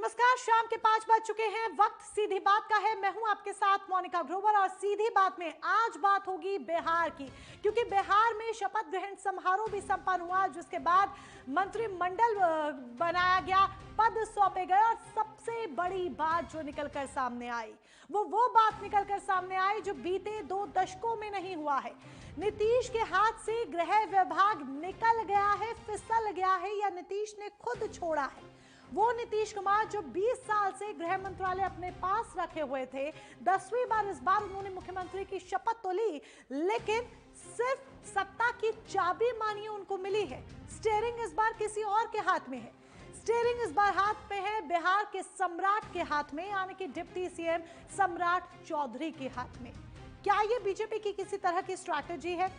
नमस्कार, शाम के 5 बज चुके हैं। वक्त सीधी बात का है। मैं हूं आपके साथ मोनिका ग्रोवर और सीधी बात में आज बात होगी बिहार की, क्योंकि बिहार में शपथ ग्रहण समारोह भी संपन्न हुआ, जिसके बाद मंत्रिमंडल बनाया गया, पद सौंपे गए और सबसे बड़ी बात जो निकलकर सामने आई वो बात निकलकर सामने आई जो बीते 2 दशकों में नहीं हुआ है। नीतीश के हाथ से गृह विभाग निकल गया है, फिसल गया है, या नीतीश ने खुद छोड़ा है। वो नीतीश कुमार जो 20 साल से गृह मंत्रालय अपने पास रखे हुए थे, 10वीं बार इस बार उन्होंने मुख्यमंत्री की शपथ तो ली, लेकिन सिर्फ सत्ता की चाबी मानिए उनको मिली है। स्टीयरिंग इस बार किसी और के हाथ में है। स्टीयरिंग इस बार हाथ में है बिहार के सम्राट के हाथ में, यानी कि डिप्टी सीएम सम्राट चौधरी के हाथ में। क्या ये बीजेपी की किसी तरह की स्ट्रैटेजी है?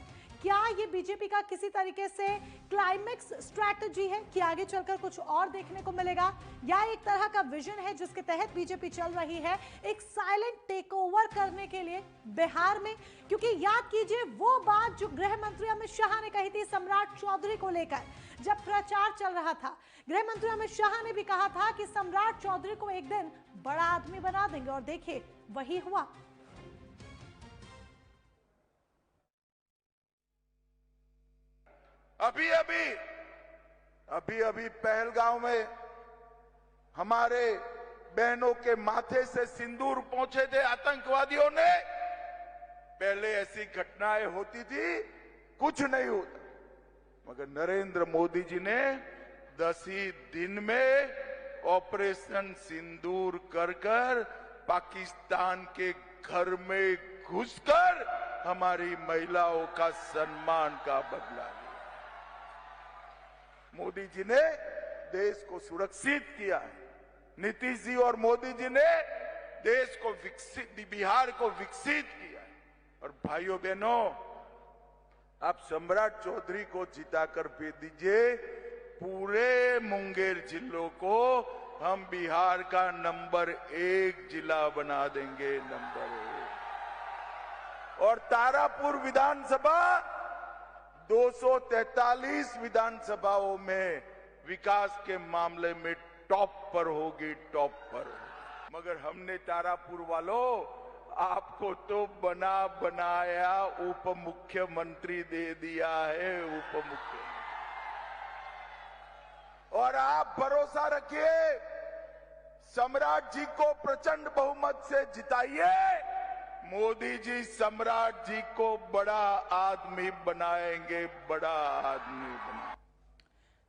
क्या ये बीजेपी का किसी तरीके से क्लाइमेक्स स्ट्रैटेजी है कि आगे चलकर कुछ और देखने को मिलेगा, या एक तरह का विजन है जिसके तहत बीजेपी चल रही है एक साइलेंट टेक ओवर करने के लिए बिहार में? क्योंकि याद कीजिए वो बात जो गृह मंत्री अमित शाह ने कही थी सम्राट चौधरी को लेकर, जब प्रचार चल रहा था, गृह मंत्री अमित शाह ने भी कहा था कि सम्राट चौधरी को एक दिन बड़ा आदमी बना देंगे, और देखिए वही हुआ। अभी पहलगांव में हमारे बहनों के माथे से सिंदूर पहुंचे थे आतंकवादियों ने। पहले ऐसी घटनाएं होती थी, कुछ नहीं होता, मगर नरेंद्र मोदी जी ने 10 ही दिन में ऑपरेशन सिंदूर कर पाकिस्तान के घर में घुसकर हमारी महिलाओं का सम्मान का बदला लिया। मोदी जी ने देश को सुरक्षित किया है। नीतीश जी और मोदी जी ने देश को बिहार को विकसित किया है। और भाइयों बहनों, आप सम्राट चौधरी को जिताकर भेज दीजिए, पूरे मुंगेर जिलों को हम बिहार का नंबर 1 जिला बना देंगे, नंबर 1। और तारापुर विधानसभा 243 विधानसभाओं में विकास के मामले में टॉप पर होगी, टॉप पर। मगर हमने तारापुर वालों आपको तो बनाया उप मुख्यमंत्री दे दिया है, उप मुख्यमंत्री। और आप भरोसा रखिए, सम्राट जी को प्रचंड बहुमत से जिताइए, मोदी जी सम्राट जी को बड़ा आदमी बनाएंगे, बड़ा आदमी बनाएंगे।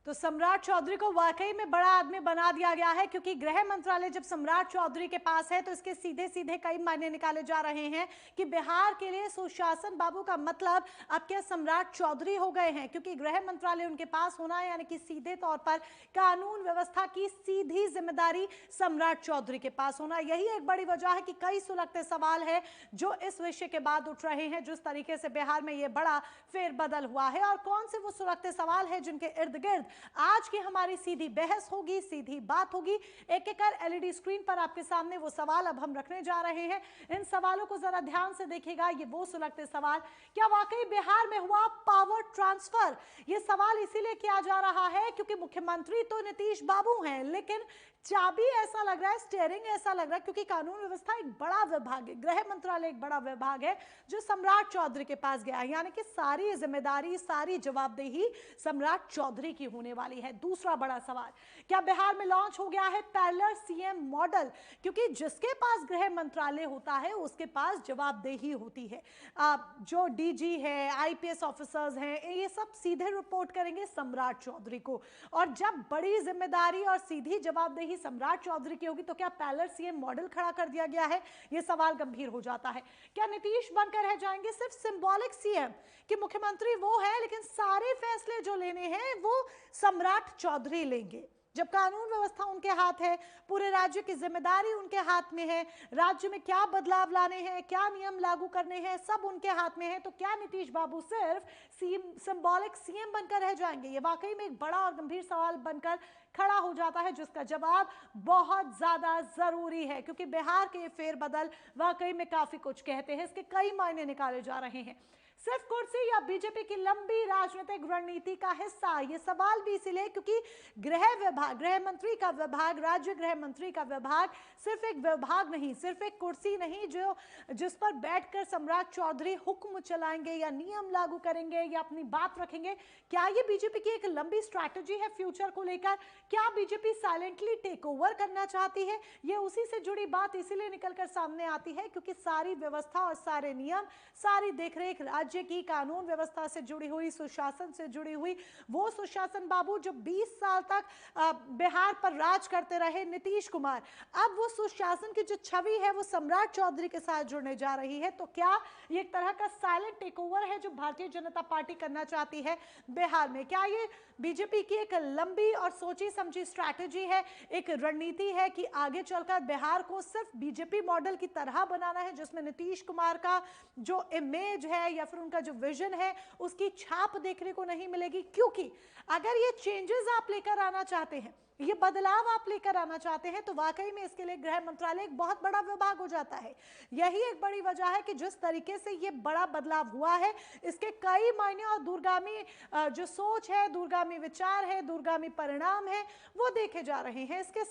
तो सम्राट चौधरी को वाकई में बड़ा आदमी बना दिया गया है, क्योंकि गृह मंत्रालय जब सम्राट चौधरी के पास है तो इसके सीधे सीधे कई मायने निकाले जा रहे हैं कि बिहार के लिए सुशासन बाबू का मतलब अब क्या सम्राट चौधरी हो गए हैं, क्योंकि गृह मंत्रालय उनके पास होना है, यानी कि सीधे तौर पर कानून व्यवस्था की सीधी जिम्मेदारी सम्राट चौधरी के पास होना। यही एक बड़ी वजह है कि कई सुलगते सवाल है जो इस विषय के बाद उठ रहे हैं, जिस तरीके से बिहार में यह बड़ा फेरबदल हुआ है। और कौन से वो सुलगते सवाल है जिनके इर्द गिर्द आज की हमारी सीधी बहस होगी, सीधी बात होगी। एक एक कर एलईडी स्क्रीन पर आपके सामने वो सवाल अब हम रखने जा रहे हैं। इन सवालों को जरा ध्यान से देखिएगा। ये वो सुलगते सवाल, क्या वाकई बिहार में हुआ पावर ट्रांसफर? ये सवाल इसीलिए किया जा रहा है क्योंकि मुख्यमंत्री तो नीतीश बाबू हैं, लेकिन चाबी ऐसा लग रहा है, स्टीयरिंग ऐसा लग रहा है, क्योंकि कानून व्यवस्था एक बड़ा विभाग है, गृह मंत्रालय एक बड़ा विभाग है जो सम्राट चौधरी के पास गया है, यानी कि सारी जिम्मेदारी, सारी जवाबदेही सम्राट चौधरी की होने वाली है। दूसरा बड़ा सवाल, क्या बिहार में लॉन्च हो गया है पैरेलल सीएम मॉडल? क्योंकि जिसके पास गृह मंत्रालय होता है उसके पास जवाबदेही होती है। जो डीजी है, आईपीएस ऑफिसर्स हैं, ये सब सीधे रिपोर्ट करेंगे सम्राट चौधरी को। और जब बड़ी जिम्मेदारी और सीधी जवाबदेही सम्राट चौधरी की होगी तो क्या पैरेलल सीएम मॉडल खड़ा कर दिया गया है? यह सवाल गंभीर हो जाता है। क्या नीतीश बनकर रह जाएंगे सिर्फ सिंबॉलिक सीएम कि मुख्यमंत्री वो है लेकिन सारे फैसले जो लेने हैं वो सम्राट चौधरी लेंगे? जब कानून व्यवस्था उनके हाथ है, पूरे राज्य की जिम्मेदारी उनके हाथ में है, राज्य में क्या बदलाव लाने हैं, क्या नियम लागू करने हैं, सब उनके हाथ में है, तो क्या नीतीश बाबू सिर्फ सिंबॉलिक सीएम बनकर रह जाएंगे? ये वाकई में एक बड़ा और गंभीर सवाल बनकर खड़ा हो जाता है, जिसका जवाब बहुत ज्यादा जरूरी है, क्योंकि बिहार के फेरबदल वाकई में काफी कुछ कहते हैं। इसके कई मायने निकाले जा रहे हैं। सिर्फ कुर्सी या बीजेपी की लंबी राजनीतिक रणनीति का हिस्सा, ये सवाल भी इसीलिए क्योंकि गृह विभाग, गृह मंत्री का विभाग, राज्य गृह मंत्री का विभाग सिर्फ एक विभाग नहीं, सिर्फ एक कुर्सी नहीं जो जिस पर बैठकर सम्राट चौधरी हुक्म चलाएंगे या नियम लागू करेंगे या अपनी बात रखेंगे। क्या ये बीजेपी की एक लंबी स्ट्रैटेजी है फ्यूचर को लेकर? क्या बीजेपी साइलेंटली टेक ओवर करना चाहती है? ये उसी से जुड़ी बात इसीलिए निकलकर सामने आती है क्योंकि सारी व्यवस्था और सारे नियम, सारी देखरेख राज्य की कानून व्यवस्था से जुड़ी हुई, सुशासन से जुड़ी हुई, वो सुशासन बाबू जो 20 साल तक बिहार पर राज करते रहे नीतीश कुमार, अब वो सुशासन की जो छवि है वो सम्राट चौधरी के साथ जुड़ने जा रही है। तो क्या ये एक तरह का साइलेंट टेक ओवर है जो भारतीय जनता पार्टी करना चाहती है बिहार में? क्या ये बीजेपी की एक लंबी और सोची समझी स्ट्रैटेजी है, एक रणनीति है कि आगे चलकर बिहार को सिर्फ बीजेपी मॉडल की तरह बनाना है, जिसमें नीतीश कुमार का जो इमेज है या फिर उनका जो विजन है उसकी छाप देखने को नहीं मिलेगी? क्योंकि अगर ये चेंजेस आप लेकर आना चाहते हैं, ये बदलाव आप लेकर आना चाहते हैं, तो वाकई में इसके लिए गृह मंत्रालय एक बहुत बड़ा विभाग हो जाता है। यही एक बड़ी वजह है कि जिस तरीके से ये बड़ा बदलाव हुआ है, इसके कई मायने और दूरगामी जो सोच है, दूरगामी विचार है, दूरगामी परिणाम है, वो देखे जा रहे हैं। इसके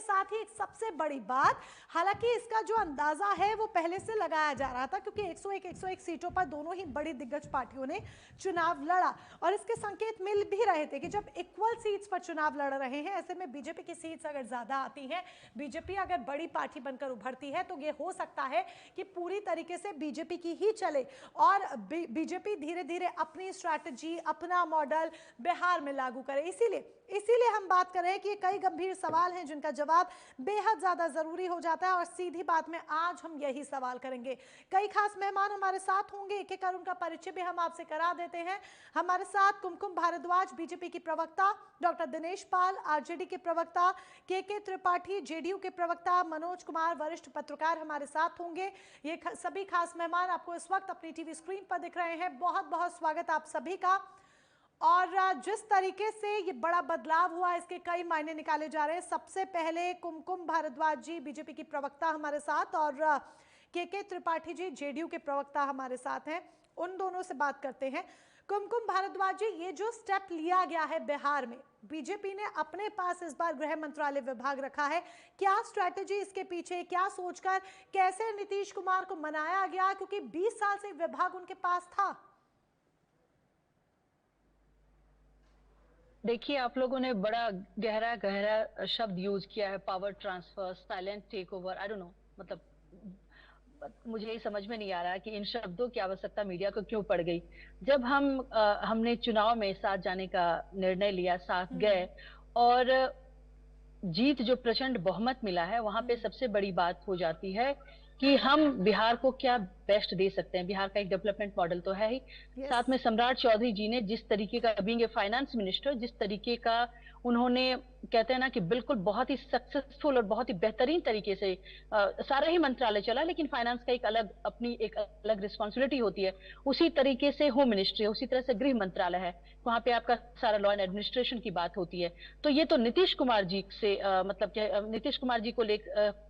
साथ ही एक सबसे बड़ी बात, हालांकि इसका जो अंदाजा है वो पहले से लगाया जा रहा था क्योंकि 101 सीटों पर दोनों ही बड़ी दिग्गज पार्टियों ने चुनाव लड़ा और इसके संकेत मिल भी रहे थे कि जब इक्वल सीट्स पर चुनाव लड़ रहे हैं, ऐसे में बीजेपी की सीट्स अगर ज्यादा आती हैं, बीजेपी अगर बड़ी पार्टी बनकर उभरती है, तो ये हो सकता है कि पूरी तरीके से बीजेपी की ही चले और बीजेपी धीरे धीरे अपनी स्ट्रैटेजी, अपना मॉडल बिहार में लागू करे। इसीलिए हम बात कर रहे हैं कि ये कई गंभीर सवाल हैं जिनका जवाब बेहद ज्यादा जरूरी हो जाता है और सीधी बात में आज हम यही सवाल करेंगे। कई खास मेहमान हमारे साथ होंगे, एक एक कर उनका परिचय भी हम आपसे करा देते हैं। हमारे साथ कुमकुम भारद्वाज, बीजेपी की प्रवक्ता, डॉक्टर दिनेश पाल, आरजेडी के प्रवक्ता, के त्रिपाठी, जेडीयू के प्रवक्ता, मनोज कुमार, वरिष्ठ पत्रकार हमारे साथ होंगे। ये सभी खास मेहमान आपको इस वक्त अपनी टीवी स्क्रीन पर दिख रहे हैं। बहुत बहुत स्वागत आप सभी का। और जिस तरीके से ये बड़ा बदलाव हुआ, इसके कई मायने निकाले जा रहे हैं। सबसे पहले कुमकुम भारद्वाज जी, बीजेपी की प्रवक्ता हमारे साथ, और के त्रिपाठी जी, जेडीयू के प्रवक्ता हमारे साथ हैं। उन दोनों से बात करते हैं। कुमकुम भारद्वाज जी, ये जो स्टेप लिया गया है बिहार में, बीजेपी ने अपने पास इस बार गृह मंत्रालय विभाग रखा है, क्या स्ट्रैटेजी इसके पीछे, क्या सोचकर, कैसे नीतीश कुमार को मनाया गया, क्योंकि 20 साल से विभाग उनके पास था? देखिए, आप लोगों ने बड़ा गहरा शब्द यूज किया है, power transfer, silent take over. I don't know, मतलब मुझे ये समझ में नहीं आ रहा कि इन शब्दों की आवश्यकता मीडिया को क्यों पड़ गई। जब हमने चुनाव में साथ जाने का निर्णय लिया, साथ गए, और जीत जो प्रचंड बहुमत मिला है, वहां पे सबसे बड़ी बात हो जाती है कि हम बिहार को क्या बेस्ट दे सकते हैं। बिहार का एक डेवलपमेंट मॉडल तो है ही, साथ में सम्राट चौधरी जी ने जिस तरीके का, बीइंग ए फाइनेंस मिनिस्टर, जिस तरीके का उन्होंने, कहते हैं ना कि बिल्कुल बहुत ही सक्सेसफुल और बहुत ही बेहतरीन तरीके से सारा ही मंत्रालय चला, लेकिन फाइनेंस का एक अलग रिस्पॉन्सिबिलिटी होती है। उसी तरीके से होम मिनिस्ट्री है, उसी तरह से गृह मंत्रालय है, वहां पे आपका सारा लॉ एंड एडमिनिस्ट्रेशन की बात होती है। तो ये तो नीतीश कुमार जी से नीतीश कुमार जी को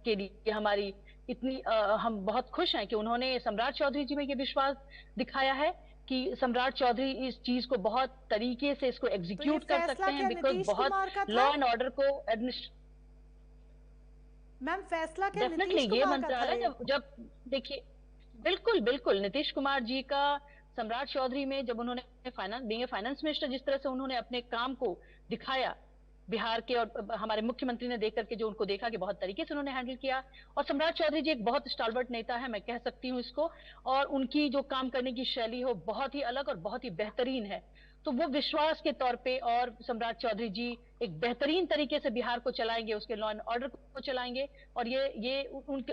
के लिए हमारी इतनी हम बहुत खुश हैं कि उन्होंने सम्राट चौधरी जी में ये विश्वास दिखाया है कि सम्राट चौधरी इस चीज को बहुत तरीके से इसको एग्जीक्यूट कर सकते हैं, बिकॉज बहुत लॉ एंड ऑर्डर को मैम फैसला क्या डेफिनेटली ये मंत्रालय जब देखिए, बिल्कुल नीतीश कुमार जी का सम्राट चौधरी में जब उन्होंने फाइनेंस मिनिस्टर जिस तरह से उन्होंने अपने काम को दिखाया बिहार के, और हमारे मुख्यमंत्री ने देख करके जो उनको देखा कि बहुत तरीके से उन्होंने हैंडल किया, और सम्राट चौधरी जी एक बहुत स्टालवर्ट नेता है, मैं कह सकती हूँ इसको, और उनकी जो काम करने की शैली हो बहुत ही अलग और बहुत ही बेहतरीन है। तो वो विश्वास के तौर पे, और सम्राट चौधरी जी एक बेहतरीन तरीके से बिहार को चलाएंगे, उसके लॉ एंड ऑर्डर को चलाएंगे, और ये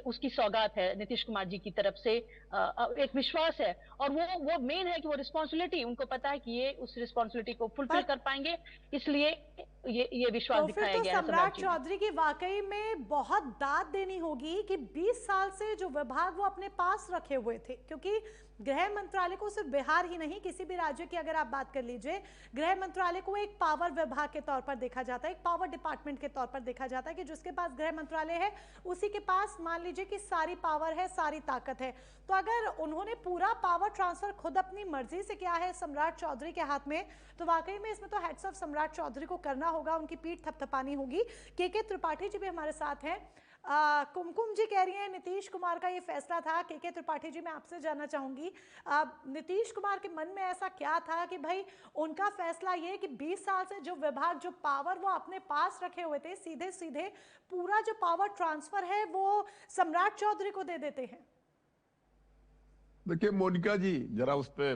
उसकी सौगात है नीतीश कुमार जी की तरफ से, एक विश्वास है। और वो मेन है कि वो रिस्पॉन्सिबिलिटी, उनको पता है कि ये उस रिस्पॉन्सिबिलिटी को फुलफिल कर पाएंगे, इसलिए ये विश्वास तो फिर दिखाया तो गया है सम्राट जी ने। चौधरी की वाकई में बहुत दाद देनी होगी कि 20 साल से जो विभाग वो अपने पास रखे हुए थे, क्योंकि गृह मंत्रालय को सिर्फ बिहार ही नहीं, किसी भी राज्य की अगर आप बात कर लीजिए, गृह मंत्रालय को एक पावर विभाग के तौर पर देखा जाता है, एक पावर डिपार्टमेंट के तौर पर देखा जाता है कि जिसके पास गृह मंत्रालय है उसी के पास मान लीजिए कि सारी पावर है, सारी ताकत है। तो अगर उन्होंने पूरा पावर ट्रांसफर खुद अपनी मर्जी से किया है सम्राट चौधरी के हाथ में, तो वाकई में इसमें तो हेड्स ऑफ सम्राट चौधरी को करना होगा, उनकी पीठ थपथपानी होगी। के त्रिपाठी जी भी हमारे साथ हैं। कुमकुम जी कह रही हैं नीतीश कुमार का ये फैसला था। के त्रिपाठी जी, मैं आपसे जानना चाहूंगी, नीतीश कुमार के मन में ऐसा क्या था कि भाई उनका फैसला ये कि 20 साल से जो विभाग, जो पावर वो अपने पास रखे हुए थे, सीधे सीधे पूरा जो पावर ट्रांसफर है वो सम्राट चौधरी को दे देते हैं? देखिए मोनिका जी, जरा उस पे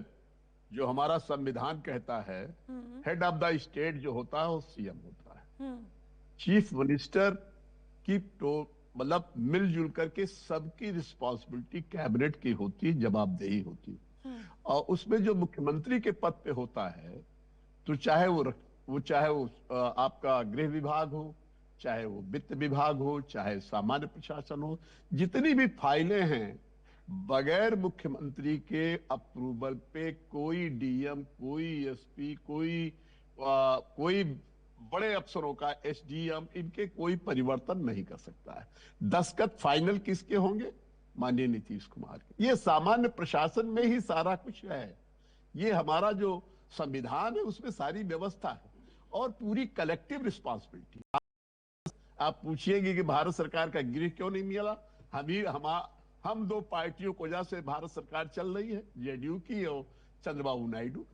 जो हमारा संविधान कहता है, हेड ऑफ द स्टेट जो होता है वो सीएम होता है। चीफ मिनिस्टर की तो मतलब मिलजुल करके सबकी रिस्पॉन्सिबिलिटी कैबिनेट की होती है, जवाबदेही होती है। और उसमें जो मुख्यमंत्री के पद पे होता है, तो चाहे वो आपका गृह विभाग हो, चाहे वो वित्त विभाग हो, चाहे सामान्य प्रशासन हो, जितनी भी फाइलें हैं, बगैर मुख्यमंत्री के अप्रूवल पे कोई डीएम, कोई एसपी, कोई बड़े अफसरों का एसडीएम, इनके कोई परिवर्तन नहीं कर सकता है। दस्तखत फाइनल किसके होंगे? माननीय नीतीश कुमार के। ये सामान्य प्रशासन में ही सारा कुछ है। ये हमारा जो संविधान है उसमें सारी व्यवस्था है और पूरी कलेक्टिव रिस्पॉन्सिबिलिटी। आप पूछिएंगे कि भारत सरकार का गृह क्यों नहीं मिला? हम दो पार्टियों को वजह से भारत सरकार चल रही है, जेडीयू की और चंद्रबाबू नायडू।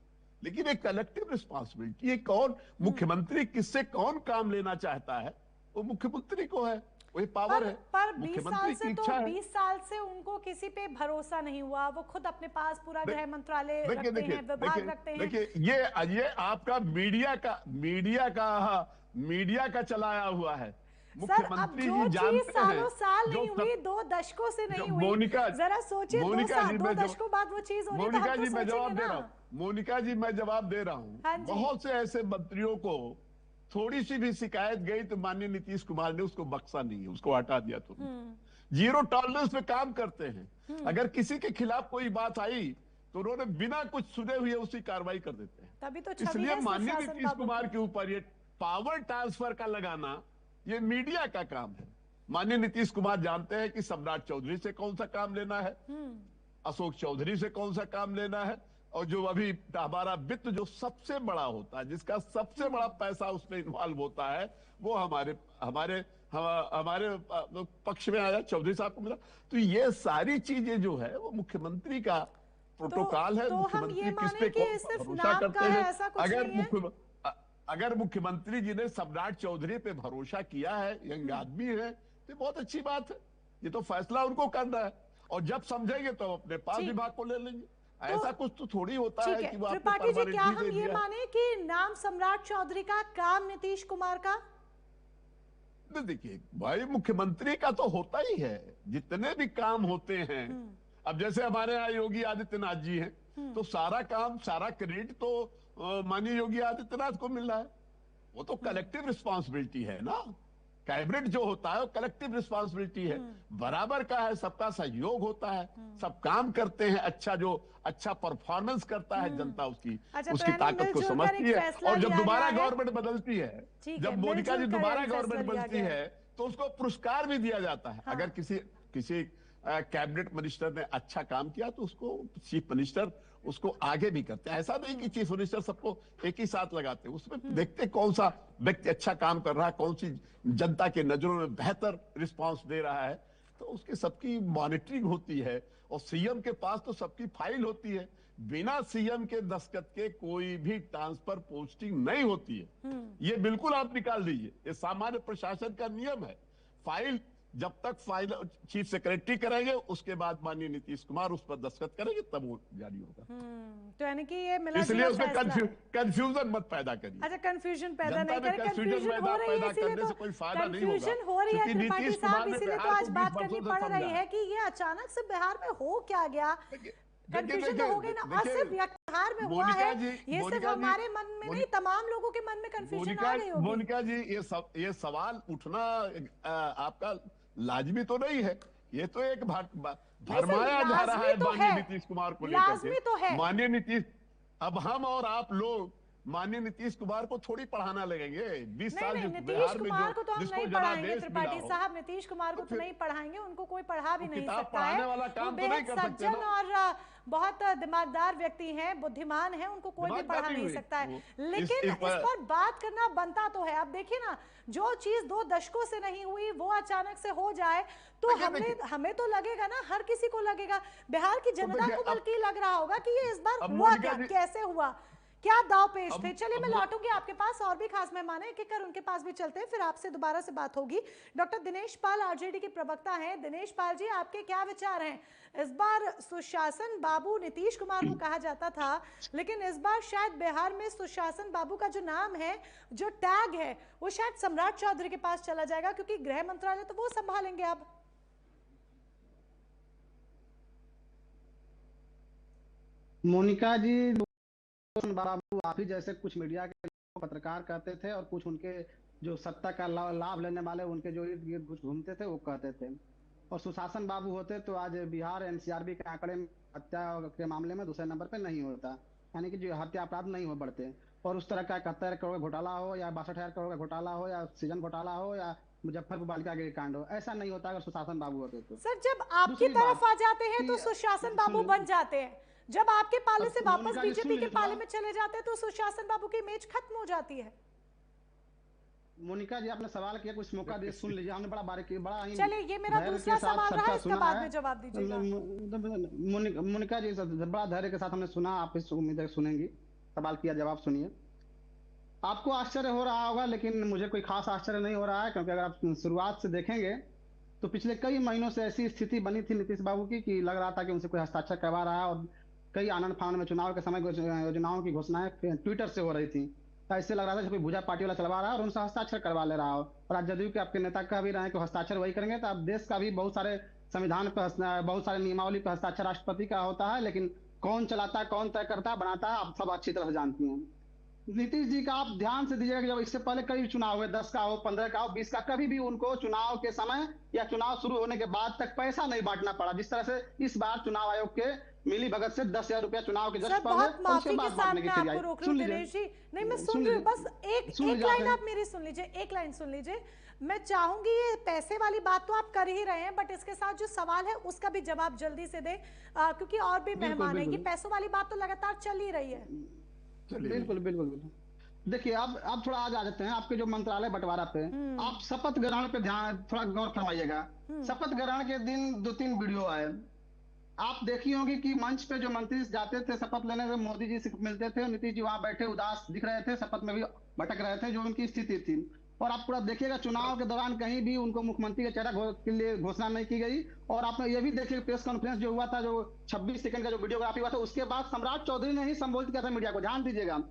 लेकिन एक कलेक्टिव रिस्पॉन्सिबिलिटी है। कौन मुख्यमंत्री किससे कौन काम लेना चाहता है वो मुख्यमंत्री को है, वही पावर है। पर 20 साल से तो 20 साल से उनको किसी पे भरोसा नहीं हुआ। वो खुद अपने पास पूरा गृह मंत्रालय रखते हैं, विभाग रखते हैं। देखिए ये आपका मीडिया का चलाया हुआ है। सर, अब जो चीज सालों साल नहीं हुई, 2 दशकों से नहीं हुई, जरा सोचिए 2 दशकों बाद वो चीज होनी, तो हम तो सोचेंगे ना। मोनिका जी मैं जवाब दे रहा हूँ। बहुत से ऐसे मंत्रियों को थोड़ी सी भी शिकायत गई तो माननीय नीतीश कुमार ने उसको बख्शा नहीं है, उसको हटा दिया। तो जीरो टॉलरेंस पे काम करते हैं। अगर किसी के खिलाफ कोई बात आई तो उन्होंने बिना कुछ सुने हुए उसी कार्रवाई कर देते हैं। तभी तो इसलिए माननीय नीतीश कुमार के ऊपर ये पावर ट्रांसफर का लगाना ये मीडिया का काम है। माननीय नीतीश कुमार जानते हैं कि सम्राट चौधरी से कौन सा काम लेना है, अशोक चौधरी से कौन सा काम लेना है, और जो अभी हमारा वित्त जो सबसे बड़ा होता है, जिसका सबसे बड़ा पैसा उसमें इन्वॉल्व होता है, वो हमारे पक्ष में आया, चौधरी साहब को मिला। तो ये सारी चीजें जो है वो मुख्यमंत्री का प्रोटोकॉल है। मुख्यमंत्री किस पे भरोसा करते हैं? अगर मुख्यमंत्री जी ने सम्राट चौधरी पे भरोसा किया है, यंग आदमी है, तो बहुत अच्छी बात है। ये तो फैसला उनको करना है, और जब समझेंगे तो अपने पास विभाग को ले लेंगे। ऐसा कुछ तो थोड़ी होता है कि वो त्रिपाठी जी, क्या हम ये माने कि नाम सम्राट चौधरी का, काम नीतीश कुमार का? देखिए भाई, मुख्यमंत्री का तो होता ही है, जितने भी काम होते हैं। अब जैसे हमारे यहाँ योगी आदित्यनाथ जी हैं, तो सारा काम, सारा क्रेडिट तो माननीय योगी आदित्यनाथ को मिल रहा है। वो तो कलेक्टिव रिस्पॉन्सिबिलिटी है ना। कैबिनेट जो होता है वो कलेक्टिव रिस्पॉन्सिबिलिटी है, बराबर का है, सबका सहयोग होता है, सब काम करते हैं। अच्छा परफॉर्मेंस करता है जनता, उसकी ताकत को समझती है। और जब दोबारा गवर्नमेंट बदलती है, जब मोनिका जी दोबारा गवर्नमेंट बनती है, तो उसको पुरस्कार भी दिया जाता है। अगर किसी कैबिनेट मिनिस्टर ने अच्छा काम किया तो उसको चीफ मिनिस्टर उसको आगे भी करते हैं। ऐसा नहीं कि चीफ मिनिस्टर सबको एक ही साथ लगाते हैं, उसमें देखते कौन सा व्यक्ति अच्छा काम कर रहा है, कौन सी जनता के नजरों में बेहतर रिस्पांस दे रहा है, तो उसकी सबकी मॉनिटरिंग होती है। और सीएम के पास तो सबकी फाइल होती है। बिना सीएम के दस्तखत के कोई भी ट्रांसफर पोस्टिंग नहीं होती है। ये बिल्कुल आप निकाल दीजिए, ये सामान्य प्रशासन का नियम है। फाइल जब तक फाइल चीफ सेक्रेटरी करेंगे, उसके बाद माननीय नीतीश कुमार उस पर दस्तखत करेंगे, तब वो जारी होगा। तो यानी कि ये मिला, इसलिए उसमें कंफ्यूजन मत पैदा करिए। अच्छा, कंफ्यूजन पैदा नहीं करें। कंफ्यूजन हो रही है, इसीलिए तो कोई फायदा नहीं होगा। कंफ्यूजन हो रही है त्रिपाठी साहब, इसीलिए तो आज बात करनी पड़ रही है कि ये अचानक से बिहार में हो क्या गया। कंफ्यूजन तो हो गई ना, और सिर्फ बिहार में हुआ है, ये सिर्फ हमारे मन में नहीं, तमाम लोगों के मन में कंफ्यूजन आ गई होगी। मोनिका जी, ये सवाल उठना आपका लाजमी तो नहीं है। ये तो एक भरमाया जा रहा है माननीय नीतीश कुमार को लेकर के। माननीय नीतीश, अब हम और आप लोग माननीय नीतीश कुमार को थोड़ी पढ़ाना लगेंगे। 20 साल नीतीश कुमार को तो हम नहीं पढ़ाएंगे त्रिपाठी साहब, नीतीश कुमार को तो नहीं पढ़ाएंगे, उनको कोई पढ़ा भी नहीं सकता है। वो बेहद सज्जन और बहुत दिमागदार व्यक्ति हैं, बुद्धिमान हैं, उनको कोई भी पढ़ा नहीं सकता है। लेकिन इस पर बात करना बनता तो है। अब देखिए ना, जो चीज 2 दशकों से नहीं हुई वो अचानक से हो जाए तो हमें तो लगेगा ना, हर किसी को लगेगा, बिहार की जनता को बल्कि लग रहा होगा कि ये इस बार हुआ क्या, कैसे हुआ, क्या दाव पेश थे। चलिए मैं लौटूंगी आपके पास, और भी खास मेहमान हैं, एक उनके पास भी चलते हैं, फिर आपसे दोबारा से बात होगी। डॉक्टर दिनेश पाल आरजेडी के प्रवक्ता हैं। दिनेश पाल जी, आपके क्या विचार हैं? इस बार सुशासन बाबू नीतीश कुमार को कहा जाता था, लेकिन इस बार शायद बिहार में सुशासन बाबू का जो नाम है, जो टैग है, वो शायद सम्राट चौधरी के पास चला जाएगा, क्योंकि गृह मंत्रालय तो वो संभालेंगे अब। मोनिका जी, बाबू आप ही जैसे कुछ मीडिया के पत्रकार कहते थे, और कुछ उनके जो सत्ता का लाभ लेने वाले उनके जो इर्द गिर्द कुछ घूमते थे वो कहते थे। और सुशासन बाबू होते तो आज बिहार एनसीआरबी के आंकड़े में हत्या के मामले में दूसरे नंबर पे नहीं होता, यानी कि जो हत्या अपराध नहीं हो बढ़ते। और उस तरह का 71 करोड़ घोटाला हो, या 62,000 करोड़ का घोटाला हो, या सृजन घोटाला हो, या मुजफ्फरपुर बालिका गृह कांड हो, ऐसा नहीं होता अगर सुशासन बाबू होते तो। सर, जब आपकी तरफ आ जाते हैं तो सुशासन बाबू बन जाते हैं, जब आपके पाले से वापस बीजेपी के पाले में चले जाते हैं तो सुशासन बाबू की इमेज खत्म हो जाती है। मोनिका जी, आपने सवाल किया, कुछ मौका दे, सुन लीजिए, हमने बड़ा बारीकी बड़ा ही। चलिए, ये मेरा दूसरा सवाल रहा, इसका बाद में जवाब दीजिएगा। मोनिका जी, बड़ा धैर्य के साथ हमने सुना, आप इस उम्मीद सुनेंगी। सवाल किया, जवाब सुनिए। आपको आश्चर्य हो रहा होगा, लेकिन मुझे कोई खास आश्चर्य नहीं हो रहा है, क्योंकि अगर आप शुरुआत से देखेंगे तो पिछले कई महीनों से ऐसी स्थिति बनी थी नीतीश बाबू की कि लग रहा था कि उनसे कोई हस्ताक्षर करवा रहा है, और कई आनंद फानंद में चुनाव के समय योजनाओं की घोषणाएं ट्विटर से हो रही थी। ऐसे लग रहा था कोई भुजा पार्टी वाला चलवा रहा है और उनसे हस्ताक्षर करवा ले रहा हो। और आज जदयू के आपके नेता कह भी रहे हैं कि हस्ताक्षर वही करेंगे, तो आप देश का भी बहुत सारे संविधान पर, बहुत सारे नियमावली पर हस्ताक्षर राष्ट्रपति का होता है, लेकिन कौन चलाता है, कौन तय करता है, बनाता है, आप सब अच्छी तरह से जानती हैं। नीतीश जी का आप ध्यान से दीजिएगा कि जब इससे पहले कई चुनाव हुए, 10 का हो, 15 का हो, 20 का, कभी भी उनको चुनाव के समय या चुनाव शुरू होने के बाद तक पैसा नहीं बांटना पड़ा, जिस तरह से इस बार चुनाव आयोग के मिली भगत से 10,000 रुपया चुनाव के जस्ट पहले, माफी के साथ मैं आपको रोक रही हूं दिनेश जी, नहीं मैं सुन रही हूँ, बस एक लाइन आप मेरी सुन लीजिए, एक लाइन सुन लीजिए। मैं चाहूंगी, ये पैसे वाली बात तो आप कर ही रहे हैं, बट इसके साथ जो सवाल है उसका भी जवाब जल्दी से दें, क्योंकि और भी मेहमान है। ये पैसों वाली बात तो लगातार चल ही रही है। बिल्कुल बिल्कुल। देखिए, आप थोड़ा आज आ जाते हैं आपके जो मंत्रालय बंटवारा पे। आप शपथ ग्रहण पे ध्यान थोड़ा गौर फरमाइएगा। शपथ ग्रहण के दिन 2-3 वीडियो आए, आप देखी होंगी कि मंच पे जो मंत्री जाते थे शपथ लेने से, मोदी जी से मिलते थे, नीतीश जी वहां बैठे उदास दिख रहे थे, शपथ में भी भटक रहे थे, जो उनकी स्थिति थी। और आप पूरा देखिएगा, चुनाव के दौरान कहीं भी उनको मुख्यमंत्री के चेहरा के लिए घोषणा नहीं की गई। और आप ये भी देखिए, प्रेस कॉन्फ्रेंस जो हुआ था, जो 26 सेकंड का जो वीडियोग्राफी हुआ था, उसके बाद सम्राट चौधरी ने ही संबोधित किया था मीडिया को, ध्यान दीजिएगा।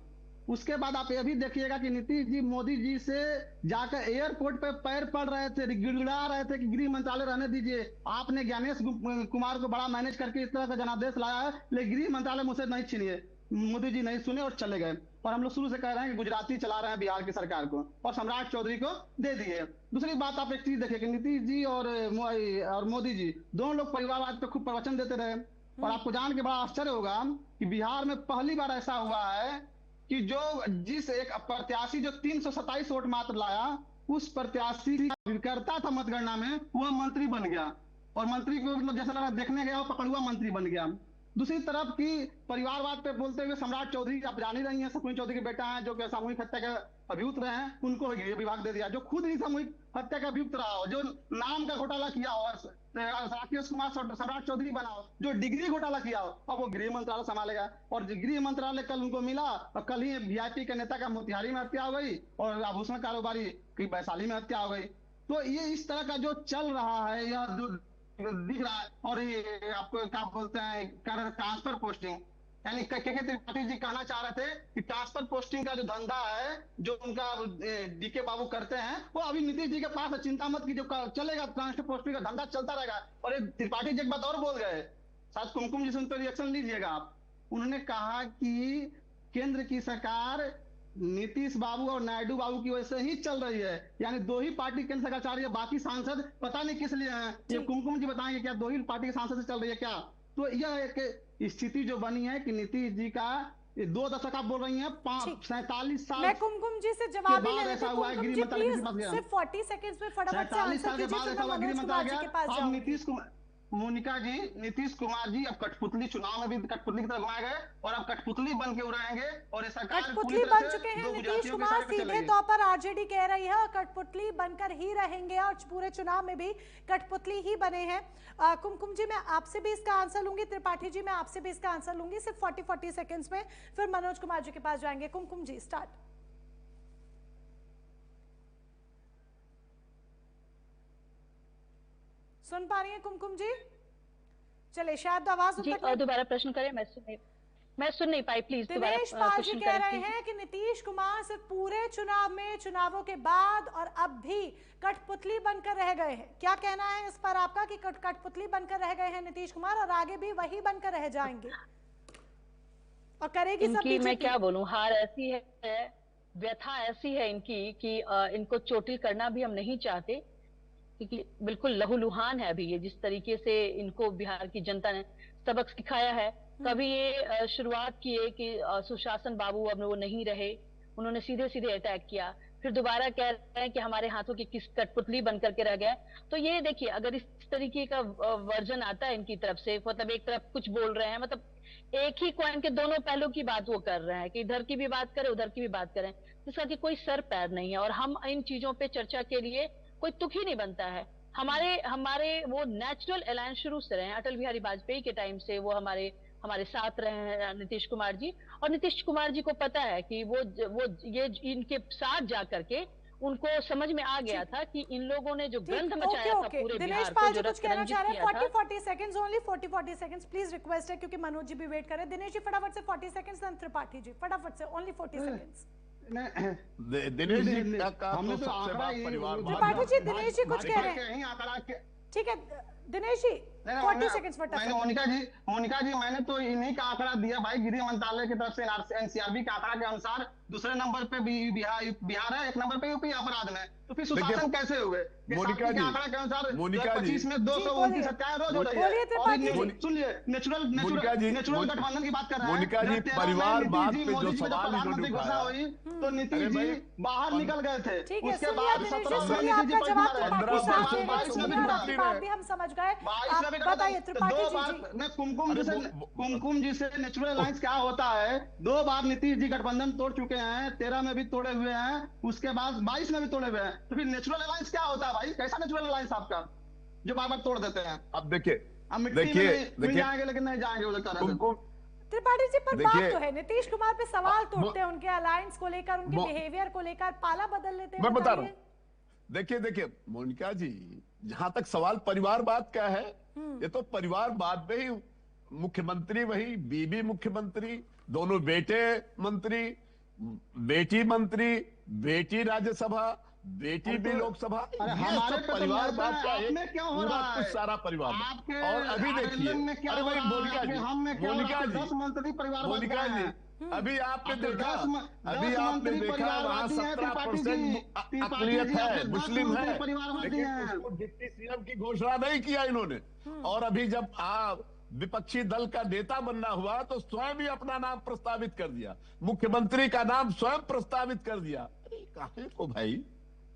उसके बाद आप ये भी देखिएगा कि नीतीश जी मोदी जी से जाकर एयरपोर्ट पे पैर पड़ रहे थे, गिड़गिड़ा रहे थे कि गृह मंत्रालय रहने दीजिए। आपने ज्ञानेश कुमार को बड़ा मैनेज करके इस तरह का जनादेश लाया है, लेकिन गृह मंत्रालय मुझसे नहीं छीनिए। मोदी जी नहीं सुने और चले गए। और हम लोग शुरू से कह रहे हैं कि गुजराती चला रहे हैं बिहार की सरकार को, और सम्राट चौधरी को दे दिए। दूसरी बात, आप एक चीज देखिए कि नीतीश जी और मोदी जी दोनों लोग परिवारवाद पे खूब प्रवचन देते रहे। और आपको जान के बड़ा आश्चर्य होगा कि बिहार में पहली बार ऐसा हुआ है कि जिस एक प्रत्याशी जो 327 वोट मात्र लाया, उस प्रत्याशी करता था मतगणना में, वह मंत्री बन गया। और मंत्री को मतलब जैसा लगा देखने गया, वो पकड़ुआ मंत्री बन गया। दूसरी तरफ की परिवारवाद पे बोलते हुए सम्राट चौधरी, आप जान ही रही हैं, सुखविंदर चौधरी के बेटा हैं, जो कि सामूहिक हत्या के अभियुक्त रहे हैं, उनको गृह विभाग दे दिया। जो खुद ही सामूहिक हत्या का अभियुक्त रहा हो, जो नाम का घोटाला किया हो, राकेश कुमार सम्राट चौधरी बना हो, जो डिग्री घोटाला किया हो, अब वो गृह मंत्रालय संभालेगा। और गृह मंत्रालय कल उनको मिला, और कल ही वीआईपी के नेता का मोतिहारी में हत्या हो गई, और आभूषण कारोबारी की वैशाली में हत्या हो गई। तो ये इस तरह का जो चल रहा है, या जो दिख रहा है, और ये आपको क्या बोलते हैं, ट्रांसफर पोस्टिंग, यानी त्रिपाठी जी कहना चाह रहे थे कि ट्रांसफर पोस्टिंग का जो धंधा है, जो उनका डीके बाबू करते हैं, वो अभी नीतीश जी के पास है। चिंता मत कीजिए, चलेगा, ट्रांसफर पोस्टिंग का धंधा चलता रहेगा। और त्रिपाठी जी एक बात और बोल गए, शायद कुमकुम जी से उन पर रिएक्शन लीजिएगा आप। उन्होंने कहा कि केंद्र की सरकार नीतीश बाबू और नायडू बाबू की वजह से ही चल रही है, यानी दो ही पार्टी केंद्र सरकार चल रही है, बाकी सांसद पता नहीं किस लिए हैं। ये कुमकुम जी बताएंगे क्या दो ही पार्टी के सांसद से चल रही है क्या? तो यह एक स्थिति जो बनी है कि नीतीश जी का 2 दशक आप बोल रही हैं, 47 साल मैं कुमकुम जी से जवाब ही ले लेती हूं। कुमकुम जी प्लीज गया सिर्फ 40 सेकंड्स में फटाफट से 47 आंसर साल के कीजिए, बाद फिर ऐसा मैं हुआ गृह मनोज कुमार जी मंत्रालय के पास गया। अब जाऊंगी। नीतीश कुमार, मोनिका जी, नीतीश कुमार जी अब कठपुतली, चुनाव में भी कठपुतली की तरह घुमाए गए और अब कठपुतली बन के उड़ाएंगे और ये सरकार पूरी कठपुतली तरह बन से चुके हैं दो नीतीश गुजरातियों के कुमार, इशारे पे सीधे चलेगी। तौर पर आरजेडी कह रही है और कठपुतली बनकर ही रहेंगे और पूरे चुनाव में भी कठपुतली ही बने हैं। कुमकुम जी मैं आपसे भी इसका आंसर लूंगी, त्रिपाठी जी मैं आपसे भी इसका आंसर लूंगी, सिर्फ 40 सेकंड्स में, फिर मनोज कुमार जी के पास जाएंगे। कुमकुम जी स्टार्ट। सुन पा रही हैं कुमकुम जी? चले शायद आवाज जी दोबारा प्रश्न करें, मैं सुन नहीं पाई, प्लीज दोबारा दिनेश पाल जी क्वेश्चन कह करें रहे हैं कि नीतीश कुमार सिर्फ पूरे चुनाव में, चुनावों के बाद और अब भी कठपुतली बनकर रह गए हैं। क्या कहना है इस पर आपका कि कठपुतली बनकर रह गए हैं नीतीश कुमार और आगे भी वही बनकर रह जाएंगे और करेगी सब बीजेपी? मैं क्या बोलूं, हार ऐसी है, व्यथा ऐसी है इनकी कि इनको चोटिल करना भी हम नहीं चाहते, क्योंकि बिल्कुल लहूलुहान है अभी ये, जिस तरीके से इनको बिहार की जनता ने सबक सिखाया है। कभी ये शुरुआत किए कि सुशासन बाबू अब वो नहीं रहे, उन्होंने सीधे सीधे अटैक किया, फिर दोबारा कह रहे हैं कि हमारे हाथों की किस कठपुतली बन करके रह गया। तो ये देखिए, अगर इस तरीके का वर्जन आता है इनकी तरफ से, मतलब एक तरफ कुछ बोल रहे हैं, मतलब एक ही कॉइन के दोनों पहलू की बात वो कर रहे हैं कि इधर की भी बात करें उधर की भी बात करें, जिसका कि कोई सर पैर नहीं है। और हम इन चीजों पे चर्चा के लिए कोई तुक ही नहीं बनता है। हमारे वो नेचुरल अलायंस शुरू से रहे हैं, अटल बिहारी वाजपेयी के टाइम से वो हमारे साथ रहे हैं नीतीश कुमार जी, और नीतीश कुमार जी को पता है कि वो ये इनके साथ जा करके उनको समझ में आ गया था कि इन लोगों ने जो गंध मचाया था पूरे बिहार को, जो रक्त रंजित किया था। 40 seconds only, 40 seconds please, request है क्योंकि मनोज जी भी वेट कर रहे हैं। दिनेश जी फटाफट से 40 सेकंड्स, देन त्रिपाठी जी फटाफट से ओनली 40 सेकंड्स। दिनेश जी का हमने तो तो सबसे आंकड़ा बड़ा परिवार, त्रिपाठी जी, दिनेश जी कुछ कह रहे हैं, ठीक है दिनेश जी 40 सेकंड्स फटाफट। मोनिका जी मैंने तो इन्हीं का आंकड़ा दिया भाई, गृह मंत्रालय की तरफ से एनसीआरबी के आंकड़ा के अनुसार दूसरे नंबर पे बिहार है, एक नंबर पे यूपी अपराध में, तो फिर सुशासन कैसे हुए? मोनिका जी, आंकड़ा के अनुसार मोनिका जी 25 में 229 हत्याएं रोज हो रही है। सुनिए, नेचुरल गठबंधन की बात कर रहे हैं। मोनिका जी, परिवार बात पे जो सवाल इन्होंने घोषणा हुई तो नीतीश जी बाहर निकल गए थे, उसके बाद 17 में नीतीश जी हम समझ गए। बताइए त्रिपाठी जी। मैं कुमकुम जी से नेचुरल अलायंस क्या होता है, 2 बार नीतीश जी गठबंधन तोड़ चुके हैं, 13 में भी तोड़े हुए हैं, उसके बाद 22 में भी तोड़े हुए हैं, तो फिर नेचुरल अलायंस क्या होता है भाई? कैसा नेचुरल अलायंस आपका जो बार बार तोड़ देते हैं? अब देखिए, हम मिट्टी में मिल जाएंगे लेकिन नहीं जाएंगे उधर तरह। त्रिपाठी जी पर बात तो है, नीतीश कुमार पे सवाल तोड़ते हैं, उनके अलायंस को लेकर, उनके बिहेवियर को लेकर, पाला बदल लेते हैं। मैं बता रहा हूं, देखिए मोनिका जी, जहां तक सवाल परिवारवाद का है, ये तो परिवारवाद में ही मुख्यमंत्री वही, बीबी मुख्यमंत्री, दोनों बेटे मंत्री, बेटी मंत्री, बेटी राज्यसभा, बेटी भी लोकसभा, ये सब परिवार बात का एक पूरा कुछ सारा परिवार। और अभी देखिए, अरे भाई मोनिका जी, अभी आपने देखा वहां 17% अकलियत है, मुस्लिम है, लेकिन उसको डिप्टी सीएम की घोषणा नहीं किया इन्होंने। और अभी जब आप विपक्षी दल का नेता बनना हुआ तो स्वयं ही अपना नाम प्रस्तावित कर दिया, मुख्यमंत्री का नाम स्वयं प्रस्तावित कर दिया। काहे को भाई,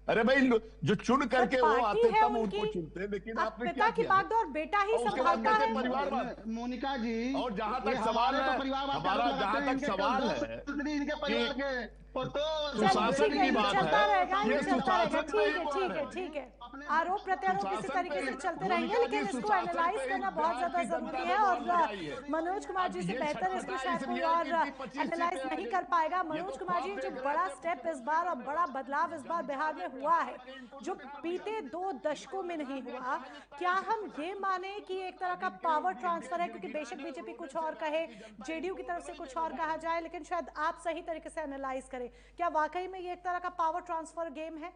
अरे भाई जो चुन करके वो आते तब उनको चुनते, लेकिन आपने क्या किया? बात और बेटा ही संभालता है परिवारवाद। मोनिका जी, और जहां तक सवाल है हमारा, जहां तक सवाल है सुशासन की बात है, ये सुशासन ठीक है, आरोप प्रत्यारोप इसी तरीके से चलते रहेंगे, लेकिन इसको एनालाइज करना बहुत ज्यादा जरूरी है और मनोज कुमार जी से बेहतर इसको शायद कोई और एनालाइज नहीं कर पाएगा। मनोज कुमार जी, जो बड़ा स्टेप इस बार और बड़ा बदलाव इस बार बिहार में हुआ है, जो बीते 2 दशकों में नहीं हुआ, क्या हम ये माने कि एक तरह का पावर ट्रांसफर है? क्योंकि बेशक बीजेपी कुछ और कहे, जेडीयू की तरफ से कुछ और कहा जाए, लेकिन शायद आप सही तरीके से एनालाइज करें, क्या वाकई में ये एक तरह का पावर ट्रांसफर गेम है?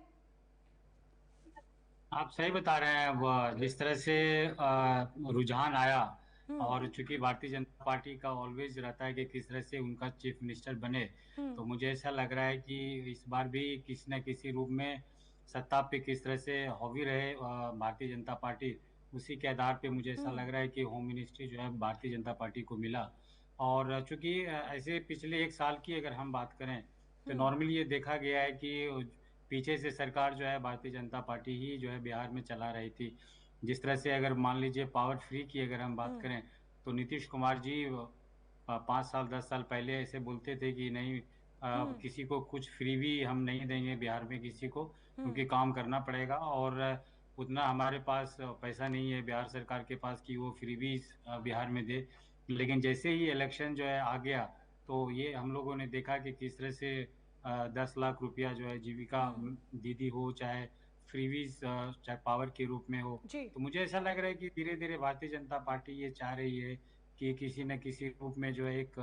आप सही बता रहे हैं। जिस तरह से रुझान आया और चूंकि भारतीय जनता पार्टी का ऑलवेज रहता है कि किस तरह से उनका चीफ मिनिस्टर बने, तो मुझे ऐसा लग रहा है कि इस बार भी किसी न किसी रूप में सत्ता पे किस तरह से हावी रहे भारतीय जनता पार्टी, उसी के आधार पे मुझे ऐसा लग रहा है कि होम मिनिस्ट्री जो है भारतीय जनता पार्टी को मिला। और चूंकि ऐसे पिछले एक साल की अगर हम बात करें तो नॉर्मली ये देखा गया है कि पीछे से सरकार जो है भारतीय जनता पार्टी ही जो है बिहार में चला रही थी। जिस तरह से अगर मान लीजिए पावर फ्री की अगर हम बात करें तो नीतीश कुमार जी 5 साल 10 साल पहले ऐसे बोलते थे कि नहीं किसी को कुछ फ्री भी हम नहीं देंगे बिहार में किसी को, क्योंकि काम करना पड़ेगा और उतना हमारे पास पैसा नहीं है बिहार सरकार के पास कि वो फ्री भी बिहार में दे। लेकिन जैसे ही इलेक्शन जो है आ गया तो ये हम लोगों ने देखा कि किस तरह से 10 लाख रुपया जो है जीविका दीदी हो चाहे फ्रीवीज चाहे पावर के रूप में हो, तो मुझे ऐसा लग रहा है कि धीरे धीरे भारतीय जनता पार्टी ये चाह रही है कि किसी न किसी रूप में जो है एक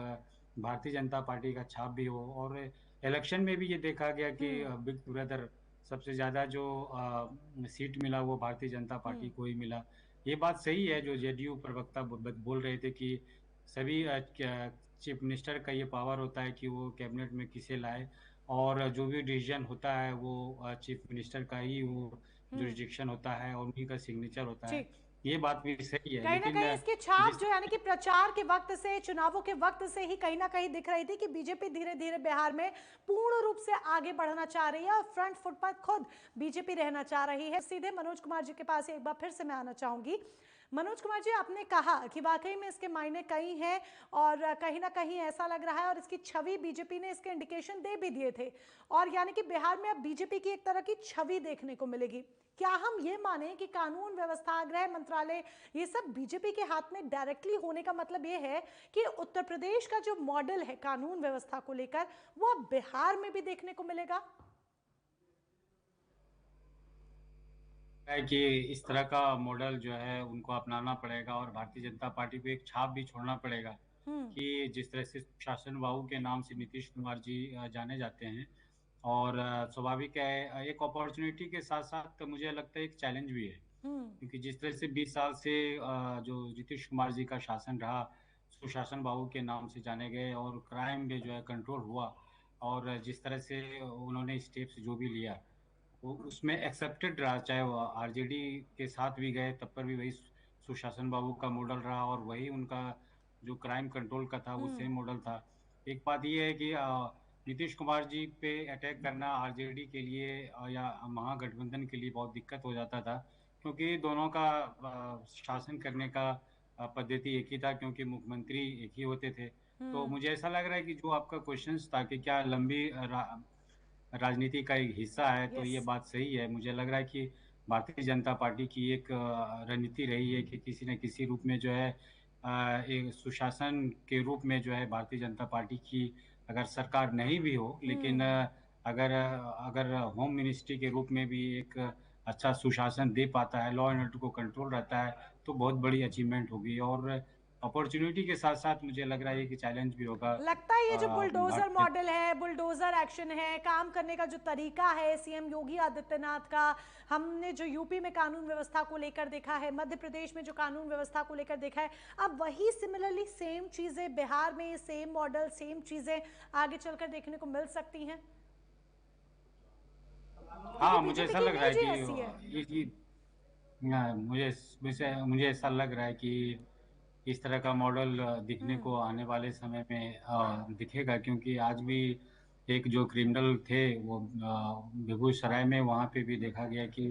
भारतीय जनता पार्टी का छाप भी हो। और इलेक्शन में भी ये देखा गया कि बिग ब्रदर सबसे ज्यादा जो सीट मिला वो भारतीय जनता पार्टी को ही मिला। ये बात सही है जो जेडीयू प्रवक्ता बोल रहे थे कि सभी चीफ मिनिस्टर का ये पावर होता है कि वो कैबिनेट में किसे लाए और जो भी डिसीजन होता है वो चीफ मिनिस्टर का ही वो जुरिडिक्शन होता है और उन्हीं का सिग्नेचर होता है। ये बात भी सही है, कहीं ना कहीं इसकी छाप जो यानी कि प्रचार के वक्त से चुनावों के वक्त से ही कहीं ना कहीं दिख रही थी कि बीजेपी धीरे धीरे बिहार में पूर्ण रूप से आगे बढ़ना चाह रही है और फ्रंट फुट पर खुद बीजेपी रहना चाह रही है। सीधे मनोज कुमार जी के पास एक बार फिर से मैं आना चाहूंगी। मनोज कुमार जी, आपने कहा कि वाकई में इसके मायने कई हैं और कहीं ना कहीं ऐसा लग रहा है और इसकी छवि बीजेपी ने इसके इंडिकेशन दे भी दिए थे और यानी कि बिहार में अब बीजेपी की एक तरह की छवि देखने को मिलेगी। क्या हम ये माने कि कानून व्यवस्था, गृह मंत्रालय, ये सब बीजेपी के हाथ में डायरेक्टली होने का मतलब ये है कि उत्तर प्रदेश का जो मॉडल है कानून व्यवस्था को लेकर वो अब बिहार में भी देखने को मिलेगा? है कि इस तरह का मॉडल जो है उनको अपनाना पड़ेगा और भारतीय जनता पार्टी को एक छाप भी छोड़ना पड़ेगा कि जिस तरह से शासन बाबू के नाम से नीतीश कुमार जी जाने जाते हैं और स्वाभाविक है एक अपॉर्चुनिटी के साथ साथ मुझे लगता है एक चैलेंज भी है, क्योंकि जिस तरह से 20 साल से जो नीतीश कुमार जी का शासन रहा सुशासन बाबू के नाम से जाने गए और क्राइम भी जो है कंट्रोल हुआ और जिस तरह से उन्होंने स्टेप्स जो भी लिया वो उसमें एक्सेप्टेड रहा, चाहे वो आरजेडी के साथ भी गए तब पर भी वही सुशासन बाबू का मॉडल रहा और वही उनका जो क्राइम कंट्रोल का था वो सेम मॉडल था। एक बात ये है कि नीतीश कुमार जी पे अटैक करना आरजेडी के लिए या महागठबंधन के लिए बहुत दिक्कत हो जाता था, क्योंकि दोनों का शासन करने का पद्धति एक ही था, क्योंकि मुख्यमंत्री एक ही होते थे। तो मुझे ऐसा लग रहा है कि जो आपका क्वेश्चन था कि क्या लंबी राजनीति का एक हिस्सा है, तो ये बात सही है। मुझे लग रहा है कि भारतीय जनता पार्टी की एक रणनीति रही है कि किसी न किसी रूप में जो है एक सुशासन के रूप में जो है भारतीय जनता पार्टी की अगर सरकार नहीं भी हो लेकिन अगर होम मिनिस्ट्री के रूप में भी एक अच्छा सुशासन दे पाता है, लॉ एंड ऑर्डर को कंट्रोल रहता है, तो बहुत बड़ी अचीवमेंट होगी। और अपॉर्चुनिटी के साथ साथ मुझे लग रहा है कि चैलेंज भी होगा। लगता है ये जो बुलडोजर मॉडल है, बुलडोजर एक्शन है, काम करने का जो तरीका है सीएम योगी आदित्यनाथ का, हमने जो यूपी में कानून व्यवस्था को लेकर देखा है, मध्य प्रदेश में जो कानून व्यवस्था को लेकर देखा है, अब वही सिमिलरली सेम चीजें बिहार में, सेम मॉडल, सेम चीजें आगे चलकर देखने को मिल सकती हैं। हाँ, मुझे ऐसा लग रहा है कि मुझे ऐसा लग रहा है कि इस तरह का मॉडल दिखने को आने वाले समय में दिखेगा, क्योंकि आज भी एक जो क्रिमिनल थे वो बेगूसराय में वहाँ पे भी देखा गया कि